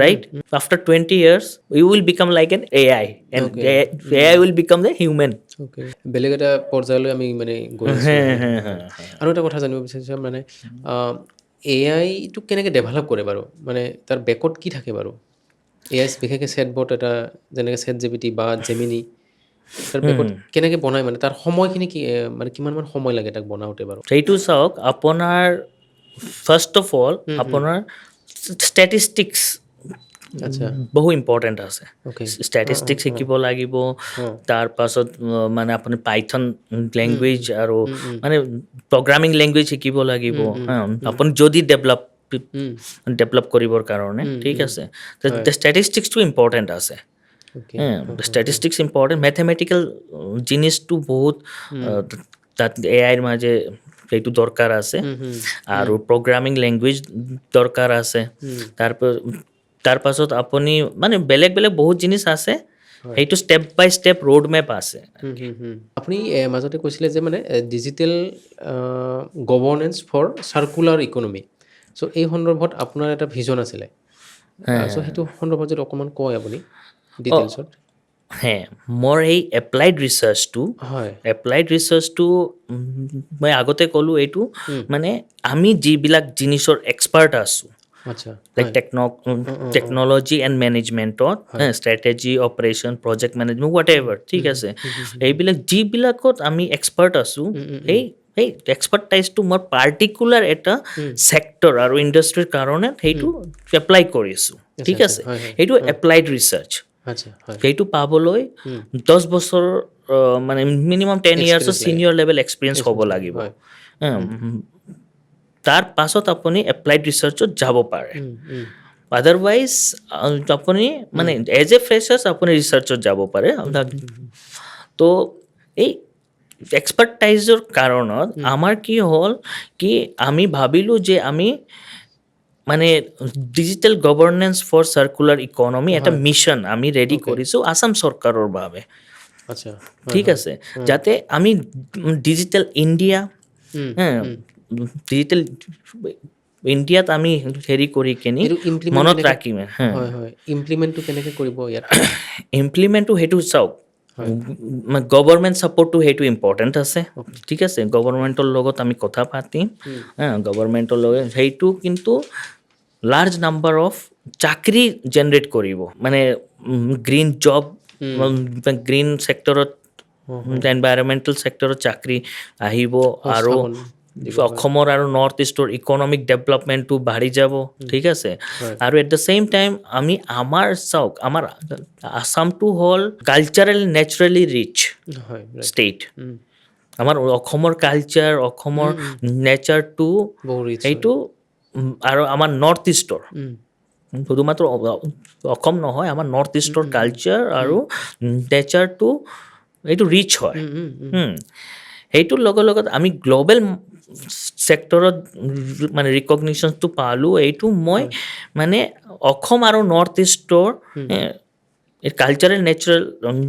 right after 20 years we will become like an AI and AI will become the human বেলেগ এটা পৰ্যায়লৈ আমি মানে গৈ আছো আৰু এটা কথা জানিব বিচাৰিছো মানে AI টো কেনেকৈ ডেভেলপ কৰে বাৰু মানে তাৰ বেকত কি থাকে বাৰু AI বিশেষকৈ চেটবট এটা যেনেকৈ ChatGPT বা জেমিনি তাৰ বেকত কেনেকৈ বনায় মানে তাৰ সময়খিনি কি মানে কিমানমান সময় লাগে তাক বনাওঁতে বাৰু সেইটো চাওক আপোনাৰ ফাৰ্ষ্ট অফ অল আপোনাৰ ষ্টেটিষ্টিক্স বহু ইম্পৰ্টেণ্ট আছে ষ্টেটিষ্টিক্স শিকিব লাগিব তাৰপাছত মানে আপুনি পাইথন লেংগুৱেজ আৰু মানে প্ৰগ্ৰামিং লেংগুৱেজ শিকিব লাগিব আপুনি যদি ডেভেলপ কৰিবৰ কাৰণে ঠিক আছে ষ্টেটিষ্টিক্সটো ইম্পৰ্টেণ্ট আছে ষ্টেটিষ্টিক্স ইম্পৰ্টেণ্ট মেথমেটিকেল জিনিসটো বহুত তাত AIৰ মাজে সেইটো দৰকাৰ আছে আৰু প্ৰগ্ৰামিং লেংগুৱেজ দৰকাৰ আছে তাৰ পাছত আপুনি মানে বেলেগ বেলেগ বহুত জিনিস আছে সেইটো step by step road map আছে আপুনি মাজতে কৈছিলে যে মানে digital governance for circular economy so' এই সন্দৰ্ভত আপোনাৰ এটা ভিজন আছিলে চ' সেইটো সন্দৰ্ভত যদি অকণমান কয় আপুনি ডিটেইলছত মোৰ এই হয় এপ্লাইড ৰিচাৰ্চটো মই আগতে ক'লোঁ এইটো মানে আমি যিবিলাক জিনিছৰ এক্সপাৰ্ট আছোঁ আচ্ছা লাইক টেকন'লজি এণ্ড মেনেজমেণ্টত strategy operation project management whatever ঠিক আছে এইবিলাক যিবিলাকত আমি এক্সপাৰ্ট আছোঁ সেই সেই এক্সপাৰ্টাইজটো মই পাৰ্টিকুলাৰ এটা ছেক্টৰ আৰু ইণ্ডাষ্ট্ৰীৰ কাৰণে সেইটো এপ্লাই কৰিছোঁ ঠিক আছে সেইটো এপ্লাইড ৰিচাৰ্চ আচ্ছা হয় সেইটো পাবলৈ 10 বছৰ মানে মিনিমাম 10 ইয়াৰ্ছৰ ছিনিয়ৰ লেভেল এক্সপিৰিয়েঞ্চ হ'ব লাগিব তাৰ পাছত আপুনি এপ্লাইড ৰিচাৰ্চত যাব পাৰে আদাৰৱাইজ আপুনি মানে এজ এ ফ্ৰেছাৰ্ছ আপুনি ৰিচাৰ্চত যাব পাৰে তো এই এক্সপাৰ্টাইজৰ কাৰণত আমাৰ কি হ'ল কি আমি ভাবিলোঁ যে আমি মানে digital governance for circular economy এটা মিছন আমি ৰেডি কৰিছোঁ আসাম চৰকাৰৰ বাবে আচ্ছা ঠিক আছে যাতে আমি ডিজিটেল ইণ্ডিয়া ডিজিটেল ইণ্ডিয়াত আমি হেৰি কৰি কিনি মনত ৰাখিম হয় হয় ইমপ্লিমেণ্টটো কেনেকৈ কৰিব ইয়াত ইমপ্লিমেণ্টটো সেইটো চাওক গভৰ্ণমেণ্ট ছাপৰ্টটো সেইটো ইম্পৰ্টেণ্ট আছে ঠিক আছে গভৰ্ণমেণ্টৰ লগত আমি কথা পাতিম গভৰ্ণমেণ্টৰ লগত সেইটো কিন্তু লাৰ্জ নাম্বাৰ অফ চাকৰি জেনেৰেট কৰিব মানে গ্ৰীণ জব গ্ৰীণ ছেক্টৰত এনভাইৰমেণ্টেল ছেক্টৰত চাকৰি আহিব আৰু অসমৰ আৰু নৰ্থ ইষ্টৰ ইকনমিক ডেভেলপমেণ্টটো বাঢ়ি যাব ঠিক আছে আৰু এট দ্য ছেইম টাইম আমি আমাৰ চাওক আমাৰ আসামটো হ'ল কালচাৰেল নেচাৰেলি ৰিচ ষ্টেট আমাৰ অসমৰ কালচাৰ অসমৰ নেচাৰটো সেইটো আৰু আমাৰ নৰ্থ ইষ্টৰ শুধুমাত্ৰ অসম নহয় আমাৰ নৰ্থ ইষ্টৰ কালচাৰ আৰু নেচাৰটো এইটো ৰিচ হয় সেইটোৰ লগত আমি গ্ল'বেল ছেক্টৰত মানে ৰিকগনিশ্যনটো পালোঁ এইটো মই মানে অসম আৰু নৰ্থ ইষ্টৰ কালচাৰেল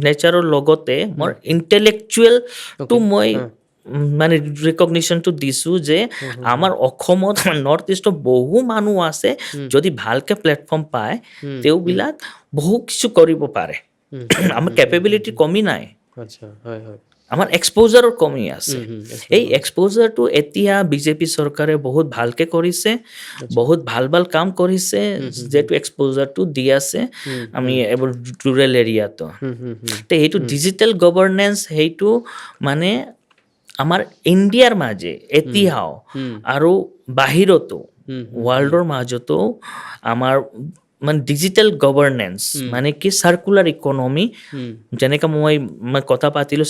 নেচাৰৰ লগতে মোৰ ইণ্টেলেকচুৱেলটো মই মানে ৰিকগনিশ্যনটো দিছোঁ যে আমাৰ অসমত নৰ্থ ইষ্টৰ বহু মানুহ আছে যদি ভালকৈ প্লেটফৰ্ম পায় তেওঁবিলাক বহু কিছু কৰিব পাৰে আমাৰ কেপেবিলিটিৰ কমি নাই আচ্ছা হয় হয় আমাৰ এক্সপ'জাৰৰ কমি আছে এই এক্সপ'জাৰটো এতিয়া বিজেপি চৰকাৰে বহুত ভালকৈ কৰিছে বহুত ভাল ভাল কাম কৰিছে যিহেতু এক্সপ'জাৰটো দি আছে আমি এইবোৰ ৰুৰেল এৰিয়াতো তো সেইটো ডিজিটেল গভৰ্নেন্স সেইটো মানে আমাৰ ইণ্ডিয়াৰ মাজে এতিয়াও আৰু বাহিৰতো ৱৰ্ল্ডৰ মাজতো আমাৰ মানে ডিজিটেল গভৰ্নেন্স মানে কি চাৰ্কুলাৰ ইকনমি যেনেকৈ মই কথা পাতিলোঁ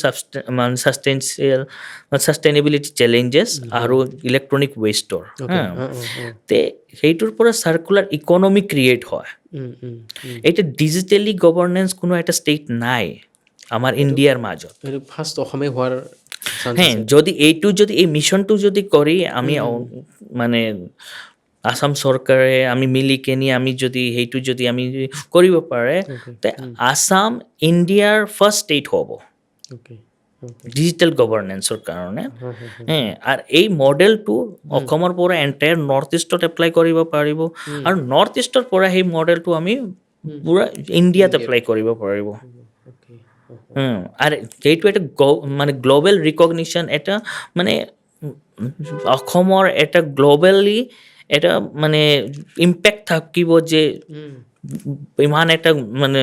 ছাষ্টেইনেবিলিটি চেলেঞ্জেছ আৰু ইলেক্ট্ৰনিক ৱেষ্টৰ তে সেইটোৰ পৰা চাৰ্কুলাৰ ইকনমি ক্ৰিয়েট হয় এতিয়া ডিজিটেলি গভৰ্নেন্স কোনো এটা ষ্টেট নাই আমাৰ ইণ্ডিয়াৰ মাজত ফাৰ্ষ্ট অসমে হোৱাৰ যদি এই মিছনটো যদি কৰি আমি মানে আসাম চৰকাৰে আমি মিলি কিনি আমি যদি সেইটো যদি আমি কৰিব পাৰে তে আসাম ইণ্ডিয়াৰ ফাৰ্ষ্ট ষ্টেট হ'ব ডিজিটেল গভৰ্নেন্সৰ কাৰণে আৰু এই মডেলটো অসমৰ পৰা এণ্টায়াৰ নৰ্থ ইষ্টত এপ্লাই কৰিব পাৰিব আৰু নৰ্থ ইষ্টৰ পৰা সেই মডেলটো আমি পূৰা ইণ্ডিয়াত এপ্লাই কৰিব পাৰিব আৰু সেইটো এটা মানে গ্ল'বেল ৰিকগনিশ্যন এটা মানে অসমৰ এটা গ্ল'বেলি এটা মানে ইম্পেক্ট থাকিব যে ইমান এটা মানে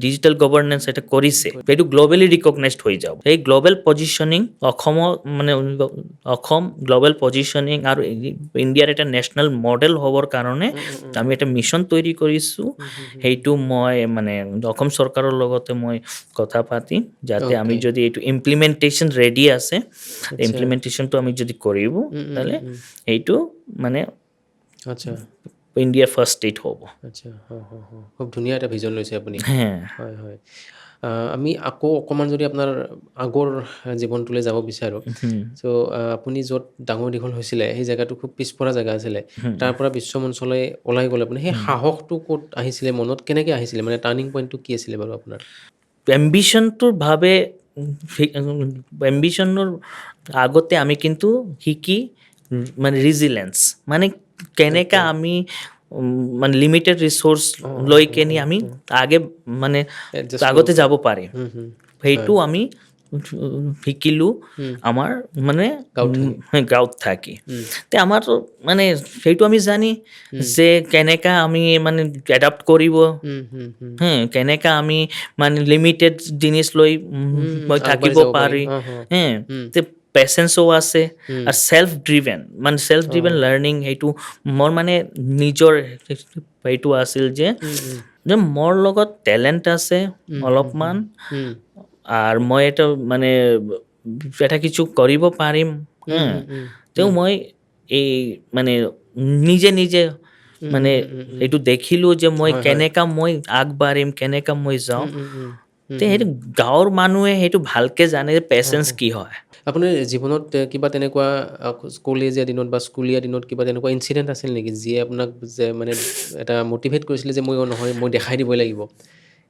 ডিজিটেল গভৰ্নেন্স এটা কৰিছে সেইটো গ্ল'বেলি ৰিকগনাইজড হৈ যাব সেই গ্ল'বেল পজিশ্যনিং অসমৰ মানে অসম গ্ল'বেল পজিশ্যনিং আৰু ইণ্ডিয়াৰ এটা নেশ্যনেল মডেল হ'বৰ কাৰণে আমি এটা মিছন তৈৰি কৰিছোঁ সেইটো মই মানে অসম চৰকাৰৰ লগতে মই কথা পাতিম যাতে আমি যদি এইটো ইমপ্লিমেণ্টেশ্যন ৰেডি আছে ইমপ্লিমেণ্টেশ্যনটো আমি যদি কৰিব তাহলে এইটো মানে আচ্ছা ইণ্ডিয়াৰ ফাৰ্ষ্ট ষ্টেট হ'ব আচ্ছা খুব ধুনীয়া এটা ভিজন লৈছে আপুনি হয় হয় আমি আকৌ অকণমান যদি আপোনাৰ আগৰ জীৱনটোলৈ যাব বিচাৰোঁ চ' আপুনি য'ত ডাঙৰ দীঘল হৈছিলে সেই জেগাটো খুব পিছপৰা জেগা আছিলে তাৰ পৰা বিশ্ব মঞ্চলৈ ওলাই গ'লে আপুনি সেই সাহসটো ক'ত আহিছিলে মনত কেনেকৈ আহিছিলে মানে টাৰ্ণিং পইণ্টটো কি আছিলে বাৰু আপোনাৰ এম্বিশ্যনটোৰ ভাৱে এম্বিশ্যনৰ আগতে আমি কিন্তু শিকি মানে ৰিজিলেঞ্চ মানে কেনেকৈ আমি মানে লিমিটেড ৰিচোৰ্চ লৈ কেনি আমি আগে মানে Adjust আগতে যাব পাৰিম হুম, হুম। সেইটো আমি শিকিলোঁ আমাৰ মানে গাঁৱত থাকি তে আমাৰতো মানে সেইটো আমি জানি যে কেনেকা আমি মানে এডাপ্ট কৰিব কেনেকা আমি মানে লিমিটেড জিনিস লৈ মই থাকিব যাব পাৰি পাৰিম। তে পেচেঞ্চো আছে আৰু ছেল্ফ ড্ৰিভেন মানে ছেল্ফ ড্ৰিভেন লাৰ্ণিং সেইটো মোৰ মানে নিজৰ সেইটো আছিল যে মোৰ লগত টেলেণ্ট আছে অলপমান আৰু মই এটা মানে এটা কিছু কৰিব পাৰিম তেও মই এই মানে নিজে নিজে মানে এইটো দেখিলোঁ যে মই কেনেকা মই আগবাঢ়িম কেনেকা মই যাওঁ তে সেইটো গাঁৱৰ মানুহে সেইটো ভালকে জানে যে পেচেঞ্চ কি হয় আপোনাৰ জীৱনত কিবা তেনেকুৱা কলেজীয়া দিনত বা স্কুলীয়া দিনত কিবা তেনেকুৱা ইনচিডেণ্ট আছিল নেকি যিয়ে আপোনাক যে মানে এটা মটিভেট কৰিছিলে যে মই নহয় মই দেখাই দিবই লাগিব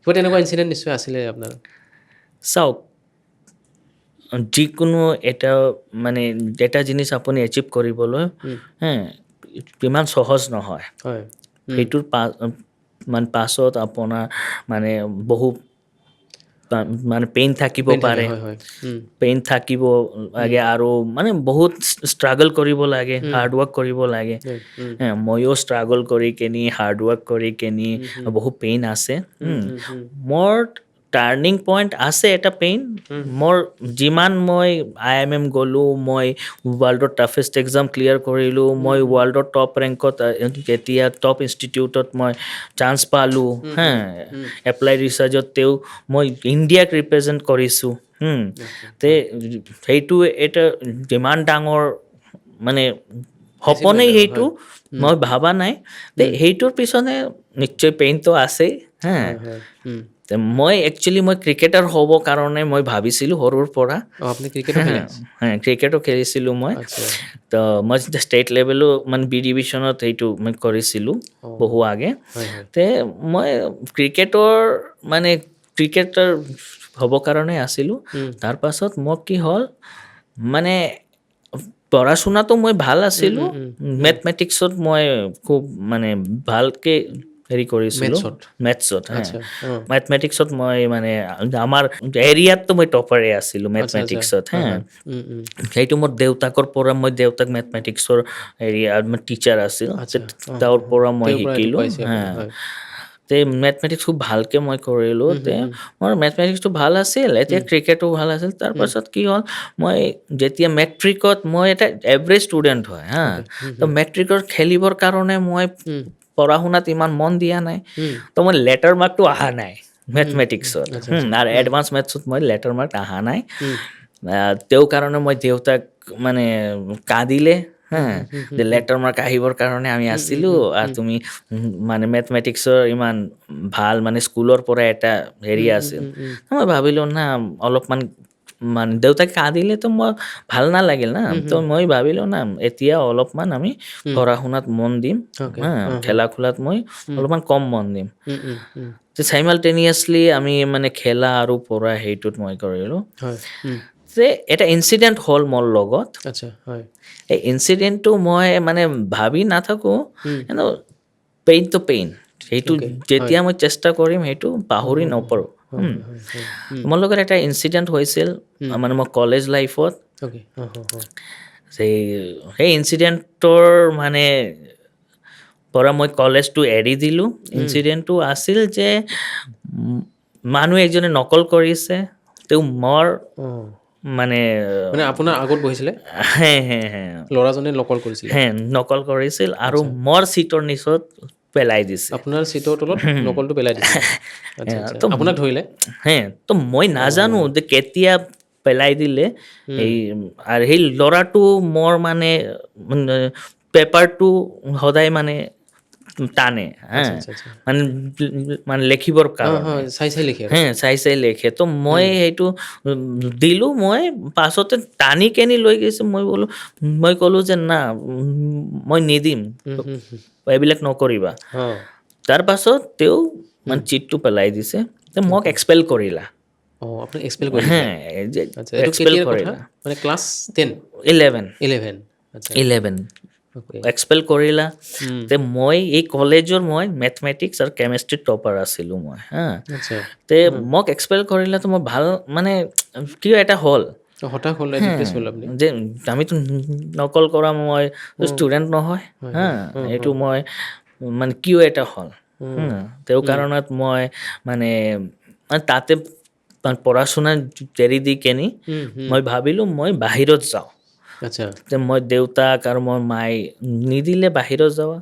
কিবা তেনেকুৱা ইনচিডেণ্ট নিশ্চয় আছিলে আপোনাৰ চাওক যিকোনো এটা মানে এটা জিনিস আপুনি এচিভ কৰিবলৈ ইমান সহজ নহয় হয় সেইটোৰ মানে পাছত আপোনাৰ মানে বহু মানে পেইন থাকিব পাৰে হয় হয় পেইন থাকিব লাগে আৰু মানে বহুত ষ্ট্ৰাগল কৰিব লাগে হাৰ্ড ৱৰ্ক কৰিব লাগে ময়ো ষ্ট্ৰাগল কৰি কিনি হাৰ্ড ৱৰ্ক কৰি কিনি বহুত পেইন আছে মোৰ টাৰ্ণিং পইণ্ট আছে এটা পেইন মোৰ যিমান মই IIM গ'লোঁ মই ৱৰ্ল্ডৰ টাফেষ্ট এক্সাম ক্লিয়াৰ কৰিলোঁ মই ৱৰ্ল্ডৰ টপ ৰেংকত এতিয়া টপ ইনষ্টিটিউটত মই চান্স পালোঁ এপ্লাই ৰিচাৰ্চত মই ইণ্ডিয়াক ৰিপ্ৰেজেণ্ট কৰিছোঁ তে সেইটো এটা যিমান ডাঙৰ মানে সপোনেই সেইটো মই ভাবা নাই তে সেইটোৰ পিছতে নিশ্চয় পেইনটো আছেই মই একচুৱেলি মই ক্ৰিকেটাৰ হ'ব কাৰণে মই ভাবিছিলোঁ সৰুৰ পৰা আপুনি ক্ৰিকেটো খেলে ক্ৰিকেটো খেলিছিলোঁ মই তো মই ষ্টেট লেভেলো মানে বি ডিভিশ্যনত সেইটো মই কৰিছিলোঁ বহু আগে তে মই ক্ৰিকেটাৰ হ'ব কাৰণে আছিলোঁ তাৰ পাছত মোক কি হ'ল মানে পঢ়া শুনাটো মই ভাল আছিলোঁ মেথমেটিক্সত মই খুব মানে ভালকৈ হেৰি কৰিছিলোঁ মেথছত মেথমেটিক্সত মই মানে আমাৰ এৰিয়াততো মই টপাৰে আছিলোঁ মেথমেটিক্সত সেইটো মোৰ দেউতাকৰ পৰা মই দেউতাক মেথমেটিক্সৰ টিচাৰ আছিল তেওঁৰ পৰা মই শিকিলোঁ তে মেথমেটিক্স খুব ভালকৈ মই কৰিলোঁ তে মোৰ মেথমেটিক্সটো ভাল আছিল এতিয়া ক্ৰিকেটো ভাল আছিল তাৰপাছত কি হ'ল মই যেতিয়া মেট্ৰিকত মই এটা এভাৰেজ ষ্টুডেণ্ট হয় তো মেট্ৰিকত খেলিবৰ কাৰণে মই পঢ়া শুনাত ইমান মন দিয়া নাই তো মই লেটাৰ মাৰ্কটো অহা নাই মেথমেটিক্সত আৰু এডভান্স মেথছত মই লেটাৰ মাৰ্ক অহা নাই তেওঁ কাৰণে মই দেউতাক মানে কান্দিলে যে লেটাৰ মাৰ্ক আহিবৰ কাৰণে আমি আছিলোঁ আৰু তুমি মানে মেথমেটিক্সৰ ইমান ভাল মানে স্কুলৰ পৰা এটা হেৰি আছিল মই ভাবিলোঁ না অলপমান মানে দেউতাক কান্দিলে তো মই ভাল নালাগিল না তো মই ভাবিলোঁ না এতিয়া অলপমান আমি পঢ়া শুনাত মন দিম খেলা খোলাত মই অলপমান কম মন দিম চাইমালটেনিয়াছলি আমি মানে খেলা আৰু পঢ়া সেইটোত মই কৰিলোঁ যে এটা ইনচিডেণ্ট হ'ল মোৰ লগত এই ইনচিডেণ্টটো মই মানে ভাবি নাথাকোঁ কিন্তু পেইনটো পেইন সেইটো যেতিয়া মই চেষ্টা কৰিম সেইটো পাহৰি নপৰোঁ মোৰ লগত এটা ইনচিডেণ্ট হৈছিল মানে মই কলেজ লাইফত সেই ইনচিডেণ্টৰ মানে পৰা মই কলেজটো এৰি দিলোঁ ইনচিডেণ্টটো আছিল যে মানুহ এজনে নকল কৰিছে তেওঁ মোৰ মানে আপোনাৰ আগত বহিছিলে ল'ৰাজনে নকল কৰিছিল আৰু মোৰ চিটৰ নিচত পেলাই দিছে আপোনাৰ চিটৰ তলত নকলটো পেলাই দিছে আপোনাক ধৰিলে তো মই নাজানো যে কেতিয়া পেলাই দিলে আৰু সেই ল'ৰাটো মোৰ মানে পেপাৰটো সদায় মানে টানে মানে লিখিবৰ কাৰণে চাই লিখে তো মই সেইটো দিলোঁ মই পাছতে টানি কেনি লৈ গৈছে মই ক'লোঁ যে না মই নিদিম এইবিলাক নকৰিবা তাৰ পাছত তেওঁ মানে চিটটো পেলাই দিছে মোক এক্সপেল কৰিলা ক্লাছ 10 11 Okay. এক্সপেল কৰিলা তে মই এই কলেজৰ মই মেথমেটিক্স আৰু কেমেষ্ট্ৰিত টপাৰ আছিলোঁ মই হা আচ্ছা তে মোক এক্সপেল কৰিলে তো মই ভাল মানে কিয় এটা হ'ল হঠাৎ হ'ল ডিপ্ৰেছ হ'ল আপুনি যে আমিতো নকল কৰা মই ষ্টুডেণ্ট নহয় হা এইটো মই মানে কিয় এটা হ'ল তেওঁ কাৰণত মই মানে তাতে পঢ়া শুনা এৰি দি কেনি মই ভাবিলোঁ মই বাহিৰত যাওঁ আচ্ছা যে মই দেউতাক আৰু মোৰ মাই নিদিলে বাহিৰত যাবা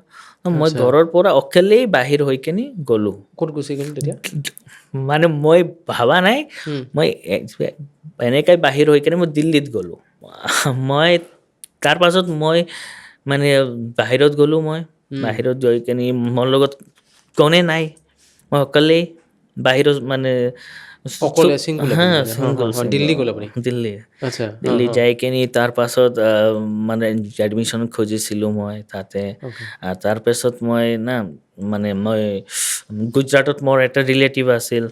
মই ঘৰৰ পৰা অকলেই বাহিৰ হৈ কেনি গ'লোঁ ক'ত গুচি গ'ল তেতিয়া মানে মই ভাবা নাই মই এনেকৈ বাহিৰ হৈ কেনে মই দিল্লীত গ'লোঁ মই তাৰ পাছত মই মানে বাহিৰত গ'লোঁ মই বাহিৰত গৈ কেনি মোৰ লগত কোনে নাই মই অকলেই বাহিৰত মানে অকলে single হা আপুনি? দিল্লী গ'ল আপুনি দিল্লী আচ্ছা দিল্লী যাই কিনি তাৰ পাছত মানে এডমিশ্যন খুজিছিলোঁ মই তাতে আৰু তাৰপাছত মই না মানে মই গুজৰাটত মোৰ এটা ৰিলেটিভ আছিল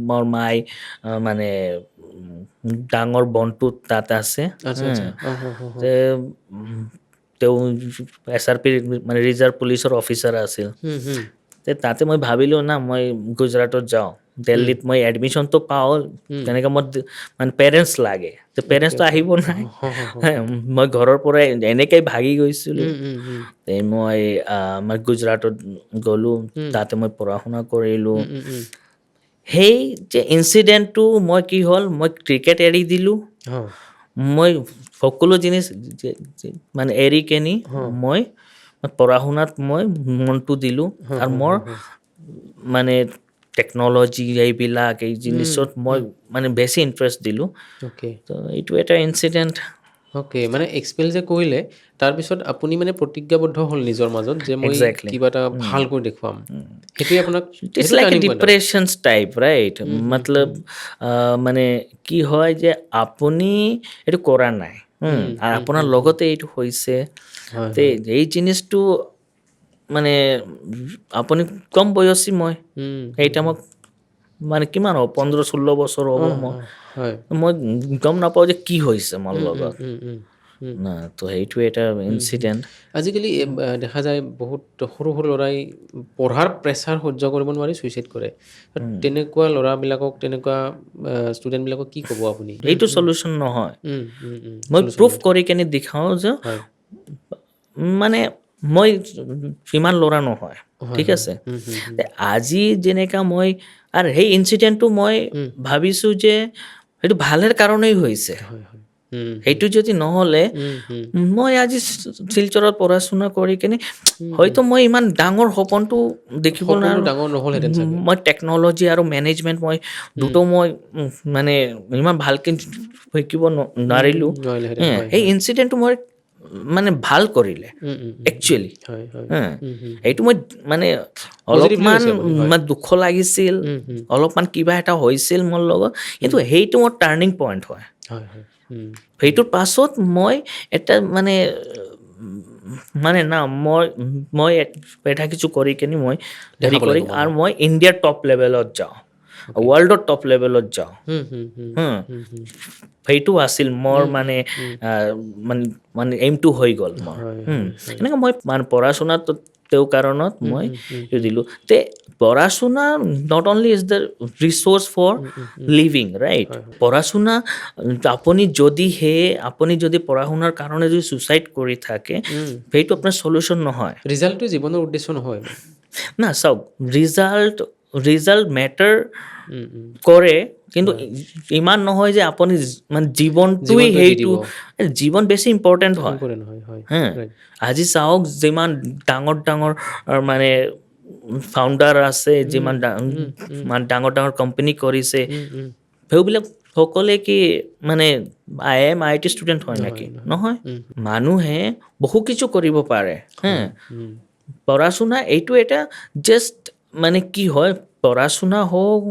মোৰ মাই মানে ডাঙৰ বনটো তাত আছে আচ্ছা আচ্ছা তে তেওঁ SRP মানে ৰিজাৰ্ভ পুলিচৰ অফিচাৰ আছিল তে তাতে মই ভাবিলোঁ না মই গুজৰাটত যাওঁ দিল্লীত মই এডমিশ্যনটো পাওঁ তেনেকৈ মোৰ মানে পেৰেণ্টছ লাগে তে পেৰেণ্টছটো আহিব নাই মই ঘৰৰ পৰা এনেকৈ ভাগি গৈছিলোঁ তে মই গুজৰাটত গ'লোঁ তাতে মই পঢ়া শুনা কৰিলোঁ সেই যে ইনচিডেণ্টটো মই কি হ'ল মই ক্ৰিকেট এৰি দিলোঁ মই সকলো জিনিস মানে এৰি কেনি মই পঢ়া শুনাত মই মনটো দিলোঁ আৰু মোৰ মানে টেকন'লজি এইবিলাক এই জিনিছত মই মানে বেছি ইণ্টাৰেষ্ট দিলোঁ অ'কে তো এইটো এটা ইনচিডেণ্ট অ'কে মানে এক্সপেল যে কৰিলে তাৰপিছত আপুনি মানে প্ৰতিজ্ঞাবদ্ধ হ'ল নিজৰ মাজত যে মই Exactly. কিবা এটা ভালকৈ দেখুৱাম সেইটোৱে আপোনাক it's like a depressions type right মতলব মানে কি হয় যে আপুনি এইটো কৰা নাই আৰু আপোনাৰ লগতে এইটো হৈছে তে এই জিনিসটো মানে আপুনি কম বয়সী মই এইটা মোক মানে কিমান হ'ব 15-16 বছৰ হ'ব মই গম নাপাওঁ যে কি হৈছে মোৰ লগত না তো সেইটো এটা ইনচিডেণ্ট আজিকালি দেখা যায় বহুত সৰু সৰু ল'ৰাই পঢ়াৰ প্ৰেছাৰ সহ্য কৰিব নোৱাৰি ছুইচাইড কৰে তেনেকুৱা ল'ৰাবিলাকক তেনেকুৱা ষ্টুডেণ্টবিলাকক কি ক'ব আপুনি এইটো সলিউশ্যন নহয় মই প্ৰুফ কৰি কেনে দেখাওঁ যে মানে মই ইমান ল'ৰা নহয় ঠিক আছে আজি যেনেকা মই আৰু সেই ইনচিডেণ্টটো মই ভাবিছোঁ যে সেইটো ভালৰ কাৰণেই হৈছে সেইটো যদি নহ'লে মই আজি শিলচৰত পঢ়া শুনা কৰি কেনে হয়তো মই ইমান ডাঙৰ সপোনটো দেখিব নোৱাৰোঁ মই টেকন'লজি আৰু মেনেজমেণ্ট মই দুটো মই মানে ইমান ভালকৈ শিকিব নোৱাৰিলোঁ সেই ইনচিডেণ্টটো মই মানে ভাল কৰিলে একচুৱেলি এইটো মই মানে অলপমান দুখ লাগিছিল অলপমান কিবা এটা হৈছিল মোৰ লগত কিন্তু সেইটো মোৰ টাৰ্ণিং পইণ্ট হয় সেইটোৰ পাছত মই এটা মানে মানে না মই এটা কিছু কৰি কিনি মই হেৰি কৰি আৰু মই ইণ্ডিয়াৰ টপ লেভেলত যাওঁ ৱৰ্ল্ডৰ টপ লেভেলত যাওঁ সেইটো আছিল মোৰ মানে মানে এইমটো হৈ গ'ল মোৰ এনেকৈ মই মানে পঢ়া শুনাত তেওঁ কাৰণত মই দিলোঁ তে পঢ়া শুনা not only is the research for living right পঢ়া শুনা আপুনি যদি পঢ়া শুনাৰ কাৰণে যদি ছুইচাইড কৰি থাকে সেইটো আপোনাৰ সলিউশ্যন নহয় ৰিজাল্টটো জীৱনৰ উদ্দেশ্য নহয় না চাওক ৰিজাল্ট মেটাৰ কৰে কিন্তু ইমান নহয় যে আপুনি মানে জীৱনটোৱেই সেইটো জীৱন বেছি ইম্পৰ্টেণ্ট হয় আজি চাওক যিমান ডাঙৰ মানে ফাউণ্ডাৰ আছে যিমান ডাঙৰ কোম্পানী কৰিছে সেইবিলাক সকলে কি মানে IIT ষ্টুডেণ্ট হয় নেকি নহয় মানুহে বহু কিছু কৰিব পাৰে পঢ়া শুনা এইটো এটা জাষ্ট মানে কি হয় পঢ়া শুনা হোক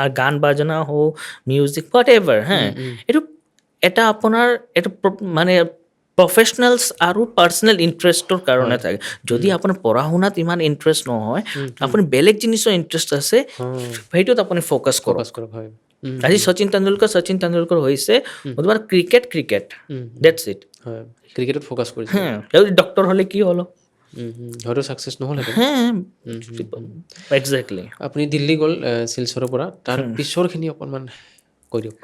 আর গান বাজনা হোক মিউজিক হোয়াট এভার এইটো এটা আপোনাৰ এইটো মানে প্ৰফেশ্যনেলছ আৰু পাৰ্চনেল ইণ্টাৰেষ্টৰ কাৰণে থাকে যদি আপোনাৰ পঢ়া শুনাত ইমান ইণ্টাৰেষ্ট নহয় আপুনি বেলেগ জিনিছৰ ইণ্টাৰেষ্ট আছে সেইটোত আপুনি ফ'কাছ কৰক আজি শচীন তেণ্ডুলকাৰ হৈছে তোমাৰ ক্ৰিকেট ডেটছ ইট হয় ক্ৰিকেটত ফ'কাছ কৰিছে হ্যাঁ ডক্টৰ হ'লে কি হলো হয়তো ছাকচেছ নহ'লহেঁতেন হ্যাঁ এক্স্যাক্টলি আপুনি দিল্লী গ'ল শিলচৰৰ পৰা তাৰ পিছৰখিনি অকণমান কৈ দিয়ক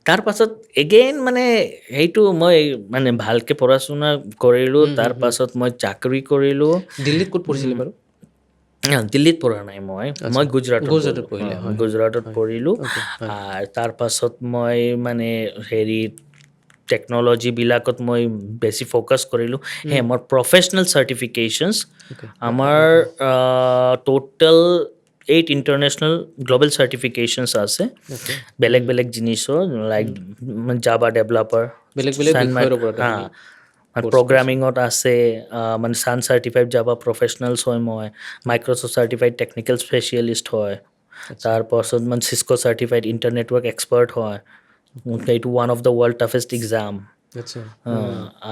তাৰ পাছত এগেইন মানে সেইটো মই মানে ভালকে পঢ়া শুনা কৰিলোঁ তাৰ পাছত মই চাকৰি কৰিলোঁ দিল্লীত ক'ত পঢ়িছিলে বাৰু দিল্লীত পঢ়া নাই মই গুজৰাটত গুজৰাটত পঢ়িলোঁ। পঢ়িলে, হয়, গুজৰাটত হয়। পঢ়িলোঁ Okay, হয়। আৰু তাৰ পাছত মই মানে হেৰি টেকন'লজিবিলাকত মই বেছি ফ'কাছ কৰিলোঁ মোৰ প্ৰফেচনেল চাৰ্টিফিকেশ্যনছ Okay, আমাৰ টোটেল 8 ইণ্টাৰনেশ্যনেল গ্ল'বেল চাৰ্টিফিকেশ্যনছ আছে okay. বেলেগ বেলেগ জিনিছৰ লাইক জাভা ডেভেলপাৰ বেলেগ বেলেগ বিষয়ৰ ওপৰত আপুনি course প্ৰগ্ৰামিঙত আছে মানে ছান চাৰ্টিফাইড জাভা প্ৰফেচনেলছ হয় মই মাইক্ৰ'ছফ্ট চাৰ্টিফাইড টেকনিকেল স্পেচিয়েলিষ্ট হয় তাৰপাছত মানে চিস্কো চাৰ্টিফাইড ইণ্টাৰনেট নেটৱৰ্ক এক্সপাৰ্ট হয় এইটো one of the world toughest exam আচ্ছা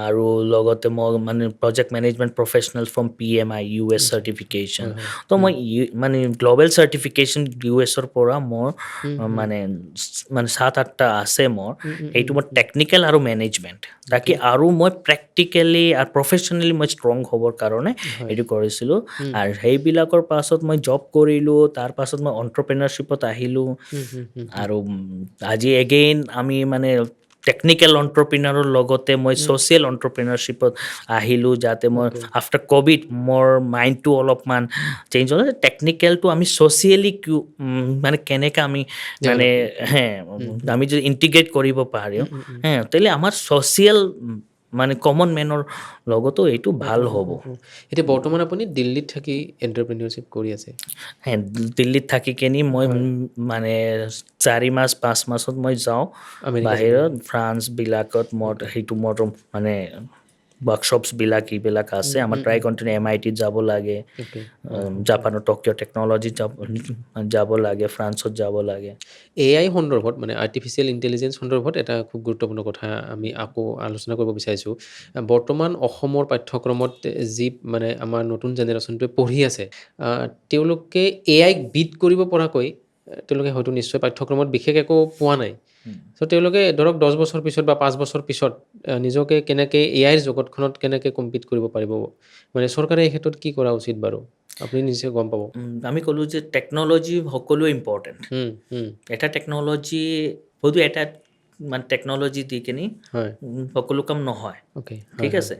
আৰু লগতে মই মানে project management professional from PMI US certification তো মই মানে গ্ল'বেল চাৰ্টিফিকেশ্যন US পৰা মোৰ মানে 7-8টা আছে মোৰ সেইটো মই টেকনিকেল আৰু মেনেজমেণ্ট তাকে আৰু মই প্ৰেক্টিকেলি আৰু প্ৰফেচনেলি মই ষ্ট্ৰং হ'বৰ কাৰণে এইটো কৰিছিলোঁ আৰু সেইবিলাকৰ পাছত মই জব কৰিলোঁ তাৰ পাছত মই অন্টাৰপ্ৰেনাৰশ্বিপত আহিলোঁ আৰু আজি এগেইন আমি মানে টেকনিকেল অন্টাৰপ্ৰিনাৰৰ লগতে মই ছ'চিয়েল অন্টাৰপ্ৰিনাৰশ্বিপত আহিলোঁ যাতে মই আফটাৰ ক'ভিড মোৰ মাইণ্ডটো অলপমান চেঞ্জ হ'ল টেকনিকেলটো আমি ছ'চিয়েলি মানে কেনেকৈ আমি মানে আমি যদি ইণ্টিগ্ৰেট কৰিব পাৰোঁ তেতিয়াহ'লে আমাৰ ছ'চিয়েল মানে কমন মেনৰ লগতো এইটো ভাল হ'ব এতিয়া বৰ্তমান আপুনি দিল্লীত থাকি এণ্টাৰপ্ৰেনিয়ৰশ্বিপ কৰি আছে দিল্লীত থাকি কিনি মই মানে 4-5 মাহত মই যাওঁ আমেৰিকা বাহিৰত ফ্ৰান্সবিলাকত মোৰ সেইটো মোৰ মানে ৱৰ্কশ্বপছবিলাক এইবিলাক আছে আমাৰ ট্ৰাই কণ্টিনিউ MITত যাব লাগে জাপানৰ টকিঅ' টেকন'লজিত যাব লাগে ফ্ৰান্সত যাব লাগে AI সন্দৰ্ভত মানে আৰ্টিফিচিয়েল ইণ্টেলিজেঞ্চ সন্দৰ্ভত এটা খুব গুৰুত্বপূৰ্ণ কথা আমি আকৌ আলোচনা কৰিব বিচাৰিছোঁ বৰ্তমান অসমৰ পাঠ্যক্ৰমত যি মানে আমাৰ নতুন জেনেৰেশ্যনটোৱে পঢ়ি আছে তেওঁলোকে AIক বিট কৰিব পৰাকৈ তেওঁলোকে হয়তো নিশ্চয় পাঠ্যক্ৰমত বিশেষ একো পোৱা নাই চ' তেওঁলোকে ধৰক 10 বছৰ পিছত বা 5 বছৰ পিছত নিজকে কেনেকৈ AIৰ জগতখনত কেনেকৈ কম্পিট কৰিব পাৰিব মানে চৰকাৰে এই ক্ষেত্ৰত কি কৰা উচিত বাৰু আপুনি নিশ্চয় গম পাব আমি ক'লোঁ যে টেকন'লজি সকলোৱে ইম্পৰ্টেণ্ট এটা টেকন'লজি হয়তো এটা মানে টেকন'লজি দি কিনি সকলো কাম নহয় ঠিক আছে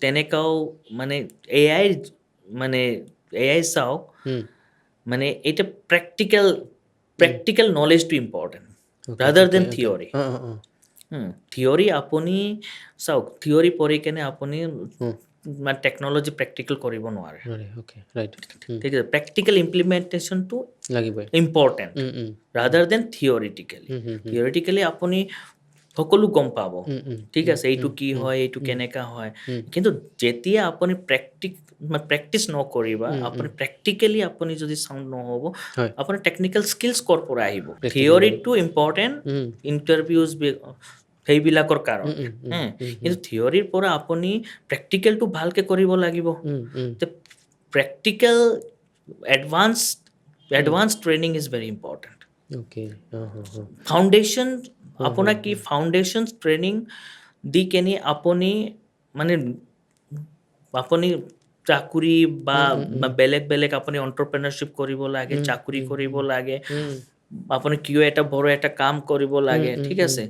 তেনেকাও মানে AI মানে AI চাওক মানে এটা practical নলেজটো important rather then theory theory আপুনি চাওক থিয়ৰী পঢ়ি কেনে আপুনি মানে টেকন'লজি প্ৰেক্টিকেল কৰিব নোৱাৰে ঠিক আছে প্ৰেক্টিকেল ইমপ্লিমেণ্টেশ্যনটো লাগিবই ইম্পৰ্টেণ্ট ৰাদাৰ দেন থিয়ৰিটিকেলি আপুনি সকলো গম পাব ঠিক আছে এইটো কি হয় এইটো কেনেকা হয় কিন্তু যেতিয়া আপুনি প্ৰেক্টিচ নকৰিবা আপুনি প্ৰেক্টিকেলি আপুনি যদি চাউণ্ড নহ'ব আপোনাৰ টেকনিকেল স্কিলছ ক'ৰ পৰা আহিব থিয়ৰিটো ইম্পৰ্টেণ্ট ইণ্টাৰভিউজ সেইবিলাকৰ কাৰণে কিন্তু থিয়ৰীৰ পৰা আপুনি প্ৰেক্টিকেলটো ভালকৈ কৰিব লাগিব practical advance training is very important foundation আপোনাক কি ফাউণ্ডেশ্যন ট্ৰেইনিং দি কেনি আপুনি মানে আপুনি চাকৰি বা বেলেগ আপুনি এণ্টাৰপ্ৰেনাৰশ্বিপ কৰিব লাগে চাকৰি কৰিব লাগে আপুনি কিয় এটা বড় এটা কাম কৰিব লাগে ঠিক আছে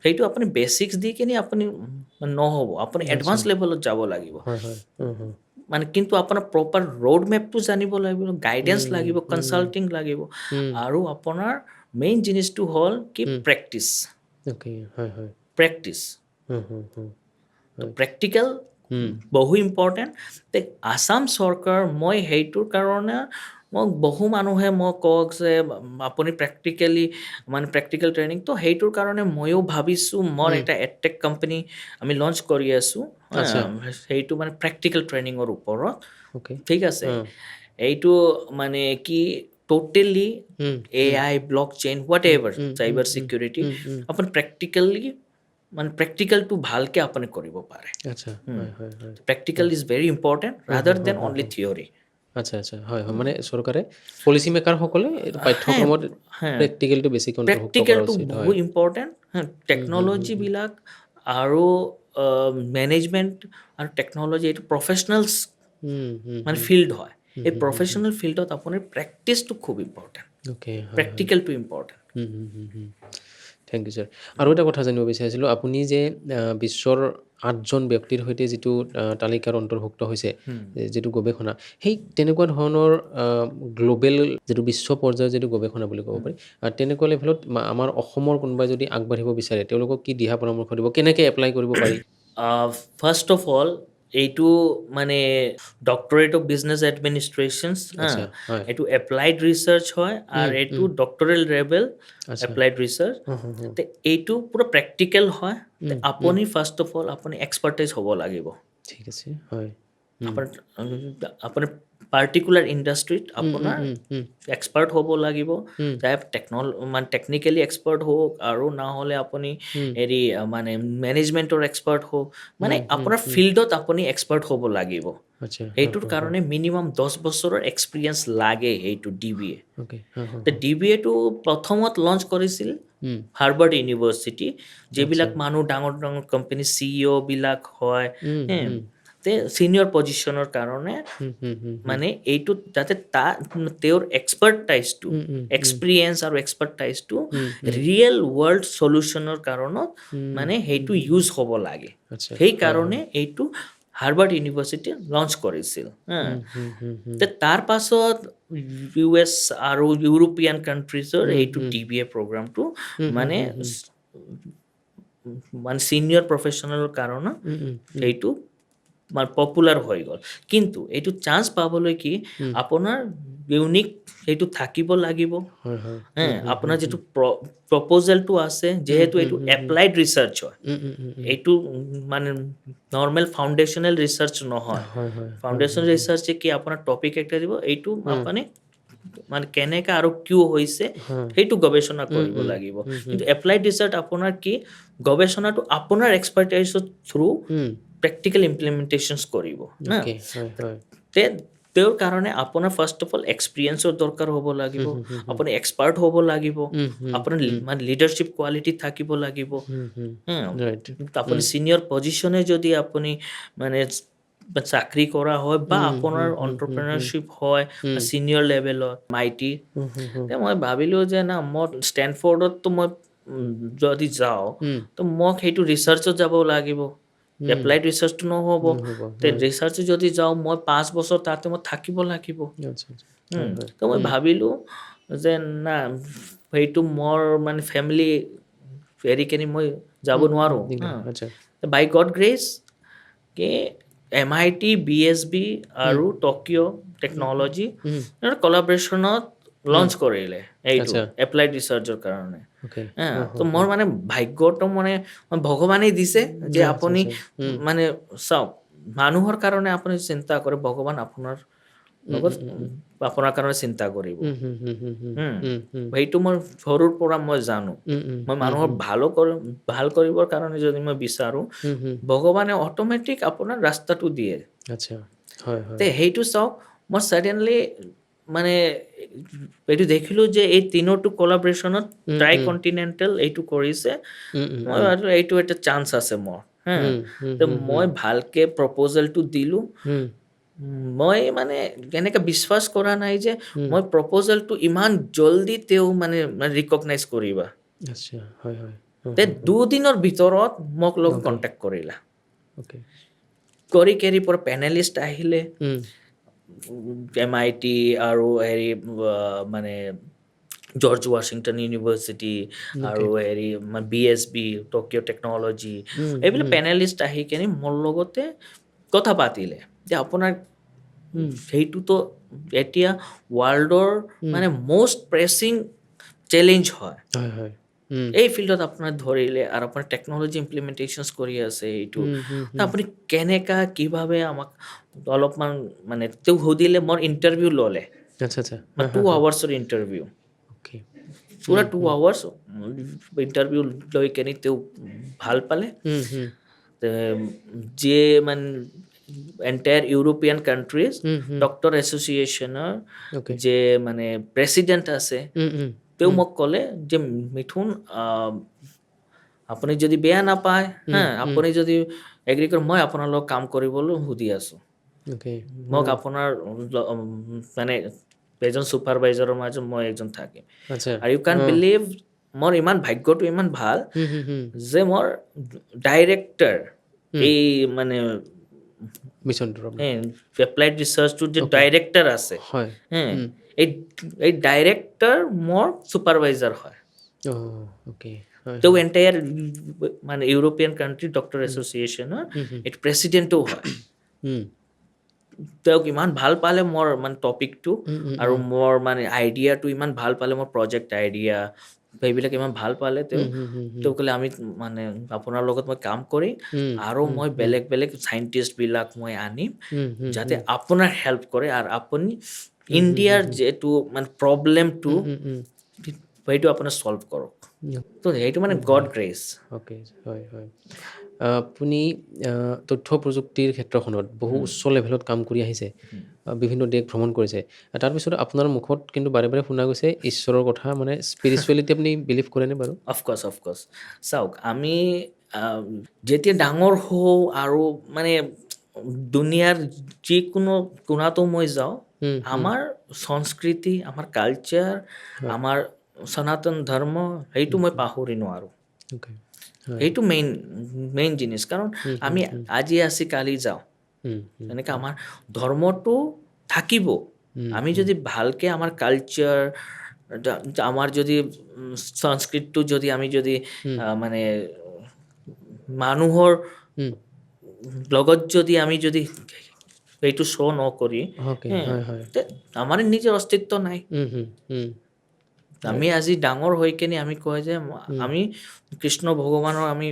সেইটো আপুনি বেচিক্স দি কিনি আপুনি নহ'ব আপুনি এডভান্স লেভেলত যাব লাগিব মানে কিন্তু আপোনাৰ প্ৰপাৰ ৰোড মেপটো জানিব লাগিব গাইডেন্স লাগিব কনচাল্টিং লাগিব আৰু আপোনাৰ মেইন জিনিসটো হ'ল কি প্ৰেক্টিচ প্ৰেক্টিকেল বহু ইম্পৰ্টেণ্ট আসাম চৰকাৰ মই সেইটোৰ কাৰণে মোক বহু মানুহে মোক কওক যে আপুনি প্ৰেক্টিকেল ট্ৰেইনিং তো সেইটোৰ কাৰণে ময়ো ভাবিছোঁ মোৰ এটা এডটেক কোম্পানী আমি লঞ্চ কৰি আছোঁ সেইটো মানে প্ৰেক্টিকেল ট্ৰেইনিঙৰ ওপৰত ঠিক আছে এইটো মানে কি totally AI blockchain whatever cyber security আপুনি প্ৰেক্টিকেলটো ভালকৈ আপুনি কৰিব পাৰে practical is very important rather than only theory আচ্ছা আচ্ছা হয় হয় মানে চৰকাৰে পলিচি মেকাৰসকলে এইটো পাঠ্যক্ৰমত হ্যাঁ প্ৰেক্টিকেলটো বেছিকৈ অন্তৰ্ভুক্ত কৰা প্ৰেক্টিকেলটো উচিত হয় বহুত ইম্পৰ্টেণ্ট টেকন'লজিবিলাক আৰু মেনেজমেণ্ট আৰু টেকন'লজি এইটো প্ৰফেচনেলছ মানে ফিল্ড হয় এই প্ৰফেচনেল ফিল্ডত আপোনাৰ প্ৰেক্টিচটো খুব ইম্পৰ্টেণ্ট অ'কে হয় হয় প্ৰেক্টিকেলটো ইম্পৰ্টেণ্ট থেংক ইউ ছাৰ আৰু এটা কথা জানিব বিচাৰিছিলোঁ আপুনি যে বিশ্বৰ 8জন ব্যক্তিৰ সৈতে যিটো তালিকাৰ অন্তৰ্ভুক্ত হৈছে যিটো গৱেষণা সেই তেনেকুৱা ধৰণৰ গ্ল'বেল যিটো বিশ্ব পৰ্যায়ৰ যিটো গৱেষণা বুলি ক'ব পাৰি তেনেকুৱা লেভেলত আমাৰ অসমৰ কোনোবাই যদি আগবাঢ়িব বিচাৰে তেওঁলোকক কি দিহা পৰামৰ্শ দিব কেনেকৈ এপ্লাই কৰিব পাৰি ফাৰ্ষ্ট অফ অল এইটো মানে ডক্টৰেট অফ বিজনেছ এডমিনিষ্ট্ৰেশ্যনছ আচ্ছা হয় এইটো এপ্লাইড ৰিচাৰ্চ হয় আৰু এইটো ডক্টৰেল লেভেল আচ্ছা এপ্লাইড ৰিচাৰ্চ তে এইটো পুৰা প্ৰেক্টিকেল হয় তে আপুনি ফাৰ্ষ্ট অফ অল আপুনি এক্সপাৰ্টাইজ হ'ব লাগিব ঠিক আছে হয় আপোনাৰ পাৰ্টিকুলাৰ ইণ্ডাষ্ট্ৰীত আপোনাৰ এক্সপাৰ্ট হ'ব লাগিব চাহে মানে টেকনিকেলি এক্সপাৰ্ট হওক আৰু নহ'লে আপুনি হেৰি মানে মেনেজমেণ্টৰ এক্সপাৰ্ট হওক মানে আপোনাৰ ফিল্ডত আপুনি এক্সপাৰ্ট হ'ব লাগিব আচ্ছা সেইটোৰ কাৰণে মিনিমাম 10 বছৰৰ এক্সপিৰিয়েঞ্চ লাগে সেইটো DBA অ'কে DBAটো প্ৰথমত লঞ্চ কৰিছিল হাৰ্ভাৰ্ড ইউনিভাৰ্চিটি যিবিলাক মানুহ ডাঙৰ ডাঙৰ কোম্পানী CEO বিলাক হয় তে ছিনিয়ৰ পজিশ্যনৰ কাৰণে মানে এইটো যাতে তেওঁৰ এক্সপাৰ্টাইজটো এক্সপিৰিয়েঞ্চ আৰু এক্সপাৰ্টাইজটো ৰিয়েল ৱৰ্ল্ড চলিউশ্যনৰ কাৰণত মানে সেইটো ইউজ হ'ব লাগে সেইকাৰণে এইটো হাৰ্ভাৰ্ড ইউনিভাৰ্চিটি লঞ্চ কৰিছিল তাৰ পাছত US আৰু ইউৰোপিয়ান কাণ্ট্ৰিজৰ এইটো DBA প্ৰগ্ৰামটো মানে মানে ছিনিয়ৰ প্ৰফেশ্যনেলৰ কাৰণে এইটো মানে পপুলাৰ হৈ গ'ল কিন্তু এইটো চান্স পাবলৈ কি আপোনাৰ ইউনিক সেইটো থাকিব লাগিব আপোনাৰ যিটো প্ৰপ'জেলটো আছে যিহেতু এইটো এপ্লাইড ৰিচাৰ্চ হয় এইটো মানে নৰ্মেল ফাউণ্ডেশ্যনেল ৰিচাৰ্চ নহয় ফাউণ্ডেশ্যনেল ৰিচাৰ্চে কি আপোনাৰ টপিক একটা দিব এইটো আপুনি মানে কেনেকৈ আৰু কিয় হৈছে সেইটো গৱেষণা কৰিব লাগিব কিন্তু এপ্লাইড ৰিচাৰ্চ আপোনাৰ কি গৱেষণাটো আপোনাৰ এক্সপাৰ্টাইজৰ থ্ৰু প্ৰেক্টিকেল ইমপ্লিমেণ্টেশ্যনছ কৰিব না তেওঁৰ কাৰণে আপোনাৰ ফাৰ্ষ্ট অফ অল এক্সপিৰিয়েঞ্চৰ দৰকাৰ হ'ব লাগিব আপুনি এক্সপাৰ্ট হ'ব লাগিব আপোনাৰ মানে লিডাৰশ্বিপ কোৱালিটি থাকিব লাগিব আপুনি ছিনিয়ৰ পজিশ্যনে যদি আপুনি মানে চাকৰি কৰা হয় বা আপোনাৰ এণ্টাৰপ্ৰেনাৰশ্বিপ হয় ছিনিয়ৰ লেভেলত MIT মই ভাবিলোঁ যে না মই ষ্টেনফৰ্ডতো মই যদি যাওঁ তো মোক সেইটো ৰিচাৰ্চত যাব লাগিব এপ্লাইড ৰিচাৰ্চটো নহ'ব তে ৰিচাৰ্চ যদি যাওঁ মই 5 বছৰ তাতে মই থাকিব লাগিব তো মই ভাবিলোঁ যে না সেইটো মোৰ মানে ফেমিলি এৰি কিনে মই যাব নোৱাৰোঁ বাই গড গ্ৰেচ কি MIT BSB আৰু টকিঅ' টেকন'লজি কলাবৰেশ্যনত লঞ্চ কৰিলে এইটো এপ্লাইড ৰিচাৰ্চৰ কাৰণে তো মোৰ মানে ভাগ্যটো মানে ভগৱানেই দিছে যে আপুনি মানে চাওক মানুহৰ কাৰণে আপুনি চিন্তা কৰে ভগৱান আপোনাৰ লগত আপোনাৰ কাৰণে চিন্তা কৰিব সেইটো মই সৰুৰ পৰা মই জানো মই মানুহৰ ভাল কৰিবৰ কাৰণে যদি মই বিচাৰোঁ ভগৱানে অট'মেটিক আপোনাৰ ৰাস্তাটো দিয়ে তে সেইটো চাওক মই ছাডেনলি মানে এইটো দেখিলোঁ যে এই তিনিওটো কলাবৰেশ্যনত ট্ৰাই কণ্টিনেণ্টেল এইটো কৰিছে মই ভাবিলোঁ এইটো এটা চান্স আছে মোৰ তো মই ভালকৈ প্ৰপ'জেলটো দিলোঁ মই মানে কেনেকৈ বিশ্বাস কৰা নাই যে মই প্ৰপ'জেলটো ইমান জল্দি তেওঁ মানে ৰিকগনাইজ কৰিবা তে 2 দিনৰ ভিতৰত মোক লগত কণ্টেক্ট কৰিলা কৰি কেৰি পৰা পেনেলিষ্ট আহিলে MIT আৰু হেৰি মানে জৰ্জ ৱাশ্বিংটন ইউনিভাৰ্চিটি আৰু হেৰি BSB টকিঅ' টেকন'লজি এইবিলাক পেনেলিষ্ট আহি কিনে মোৰ লগতে কথা পাতিলে যে আপোনাৰ সেইটোতো এতিয়া ৱৰ্ল্ডৰ মানে মষ্ট প্ৰেছিং চেলেঞ্জ হয় এই ফিল্ডত আপোনাৰ ধৰিলে আৰু আপোনাৰ টেকন'লজি ইমপ্লিমেণ্টেশ্যনছ কৰি আছে এইটো আপুনি কেনেকা কিভাৱে আমাক অলপমান মানে তেওঁ সুধিলে মোৰ ইণ্টাৰভিউ ল'লে 2 আৱাৰ্ছৰ ইণ্টাৰভিউ পুৰা 2 আৱাৰ্ছ ইণ্টাৰভিউ লৈ কেনে তেওঁ ভাল পালে যিয়ে মানে এণ্টায়াৰ ইউৰোপিয়ান কাণ্ট্ৰিজ ডক্টৰ এছ'চিয়েশ্যনৰ অ'কে যে মানে প্ৰেচিডেণ্ট আছে তেওঁ মোক ক'লে যে মিথুন আপুনি যদি বেয়া নাপায় আপুনি যদি এগ্ৰী কৰে মই আপোনাৰ লগত কাম কৰিবলৈ সুধি আছোঁ অ'কে মোক আপোনাৰ মানে এজন ছুপাৰভাইজাৰৰ মাজত মই এজন থাকিম আচ্ছা আৰু ইউ কেন বিলিভ মোৰ ইমান ভাগ্যটো ইমান ভাল যে মোৰ ডাইৰেক্টৰ এই মানে মিছনটো এপ্লাইড ৰিচাৰ্চটোৰ যে ডাইৰেক্টৰ আছে হয় এই ডাইৰেক্টৰ মোৰ ছুপাৰভাইজাৰ হয় অ'কে হয় তেওঁ এণ্টায়াৰ মানে ইউৰোপিয়ান কাণ্ট্ৰি ডক্টৰ এছ'চিয়েশ্যনৰ এইটো প্ৰেচিডেণ্টো হয় তেওঁক ইমান ভাল পালে মোৰ মানে টপিকটো আৰু মোৰ মানে আইডিয়াটো ইমান ভাল পালে মোৰ প্ৰজেক্ট আইডিয়া সেইবিলাক ইমান ভাল পালে তেওঁ ক'লে আমি মানে আপোনাৰ লগত মই কাম কৰিম আৰু মই বেলেগ বেলেগ চাইণ্টিষ্টবিলাক মই আনিম যাতে আপোনাৰ হেল্প কৰে আৰু আপুনি ইণ্ডিয়াৰ যিটো মানে প্ৰব্লেমটো সেইটো আপোনাৰ ছল্ভ কৰক তো সেইটো মানে গড গ্ৰেচ অ'কে হয় হয় আপুনি তথ্য প্ৰযুক্তিৰ ক্ষেত্ৰখনত বহু উচ্চ লেভেলত কাম কৰি আহিছে বিভিন্ন দেশ ভ্ৰমণ কৰিছে তাৰপিছত আপোনাৰ মুখত কিন্তু বাৰে বাৰে শুনা গৈছে ঈশ্বৰৰ কথা মানে স্পিৰিচুৱেলিটি আপুনি বিলিভ কৰেনে বাৰু অফক'ৰ্ছ চাওক আমি যেতিয়া ডাঙৰ হওঁ আৰু মানে দুনিয়াৰ যিকোনো কোণাতো মই যাওঁ আমাৰ সংস্কৃতি আমাৰ কালচাৰ আমাৰ সনাতন ধৰ্ম সেইটো মই পাহৰি নোৱাৰোঁ অ'কে সেইটো মেইন জিনিছ কাৰণ আমি আজি আছি কালি যাওঁ এনেকৈ আমাৰ ধৰ্মটো থাকিব আমি যদি ভালকৈ আমাৰ কালচাৰ আমাৰ যদি সংস্কৃতিটো যদি আমি যদি মানে মানুহৰ লগত যদি আমি যদি এইটো শ্ব' নকৰি আমাৰ নিজৰ অস্তিত্ব নাই আমি আজি ডাঙৰ হৈ কিনে আমি কয় যে আমি কৃষ্ণ ভগৱানৰ আমি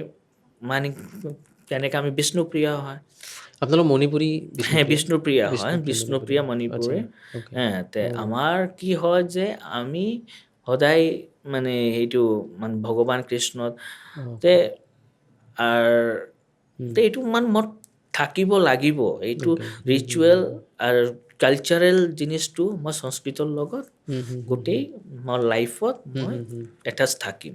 মানে তেনেকৈ আমি বিষ্ণুপ্ৰিয়া হয় আপোনালোক মণিপুৰী বিষ্ণুপ্ৰিয়া হয় বিষ্ণুপ্ৰিয়া মণিপুৰী আমাৰ কি হয় যে আমি সদায় মানে সেইটো মানে ভগৱান কৃষ্ণত এইটো মানে মত থাকিব লাগিব এইটো ৰিচুৱেল আৰু কালচাৰেল জিনিছটো মই সংস্কৃতৰ লগত গোটেই মোৰ লাইফত মই এটাচ থাকিম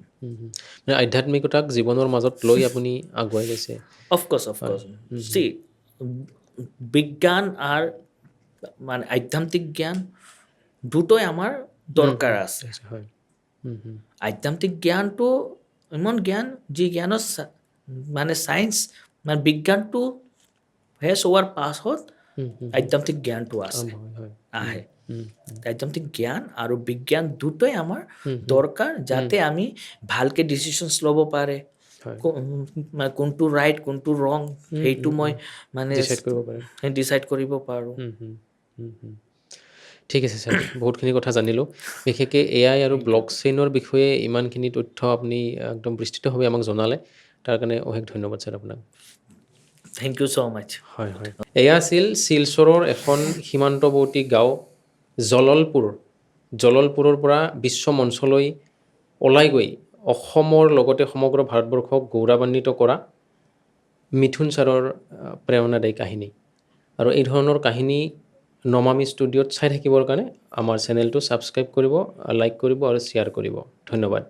আধ্যাত্মিকতাক জীৱনৰ মাজত লৈ আপুনি আগুৱাই গৈছে অফক'ৰ্ছ চি বিজ্ঞান আৰু মানে আধ্যাত্মিক জ্ঞান দুটোই আমাৰ দৰকাৰ আছে আধ্যাত্মিক জ্ঞানটো ইমান জ্ঞান যি জ্ঞানৰ মানে চায়েন্স মানে বিজ্ঞানটো শেষ হোৱাৰ পাছত আধ্যাত্মিক জ্ঞানটো আহে আধ্যাত্মিক জ্ঞান আৰু বিজ্ঞান দুটোই আমাৰ দৰকাৰ যাতে আমি ভালকৈ ডিচিশ্যনছ ল'ব পাৰে কোনটো ৰাইট কোনটো ৰং সেইটো মই মানে ডিচাইড কৰিব পাৰোঁ ঠিক আছে ছাৰ বহুতখিনি কথা জানিলোঁ বিশেষকৈ AI আৰু ব্লকচেইনৰ বিষয়ে ইমানখিনি তথ্য আপুনি একদম বিস্তৃতভাৱে আমাক জনালে তাৰ কাৰণে অশেষ ধন্যবাদ ছাৰ আপোনাক থেংক ইউ ছ' মাছ হয় এয়া আছিল শিলচৰৰ এখন সীমান্তৱৰ্তী গাঁও জললপুৰৰ পৰা বিশ্ব মঞ্চলৈ ওলাই গৈ অসমৰ লগতে সমগ্ৰ ভাৰতবৰ্ষক গৌৰৱান্বিত কৰা মিথুন ছাৰৰ প্ৰেৰণাদায়ী কাহিনী আৰু এই ধৰণৰ কাহিনী নমামি ষ্টুডিঅ'ত চাই থাকিবৰ কাৰণে আমাৰ চেনেলটো ছাবস্ক্ৰাইব কৰিব লাইক কৰিব আৰু শ্বেয়াৰ কৰিব ধন্যবাদ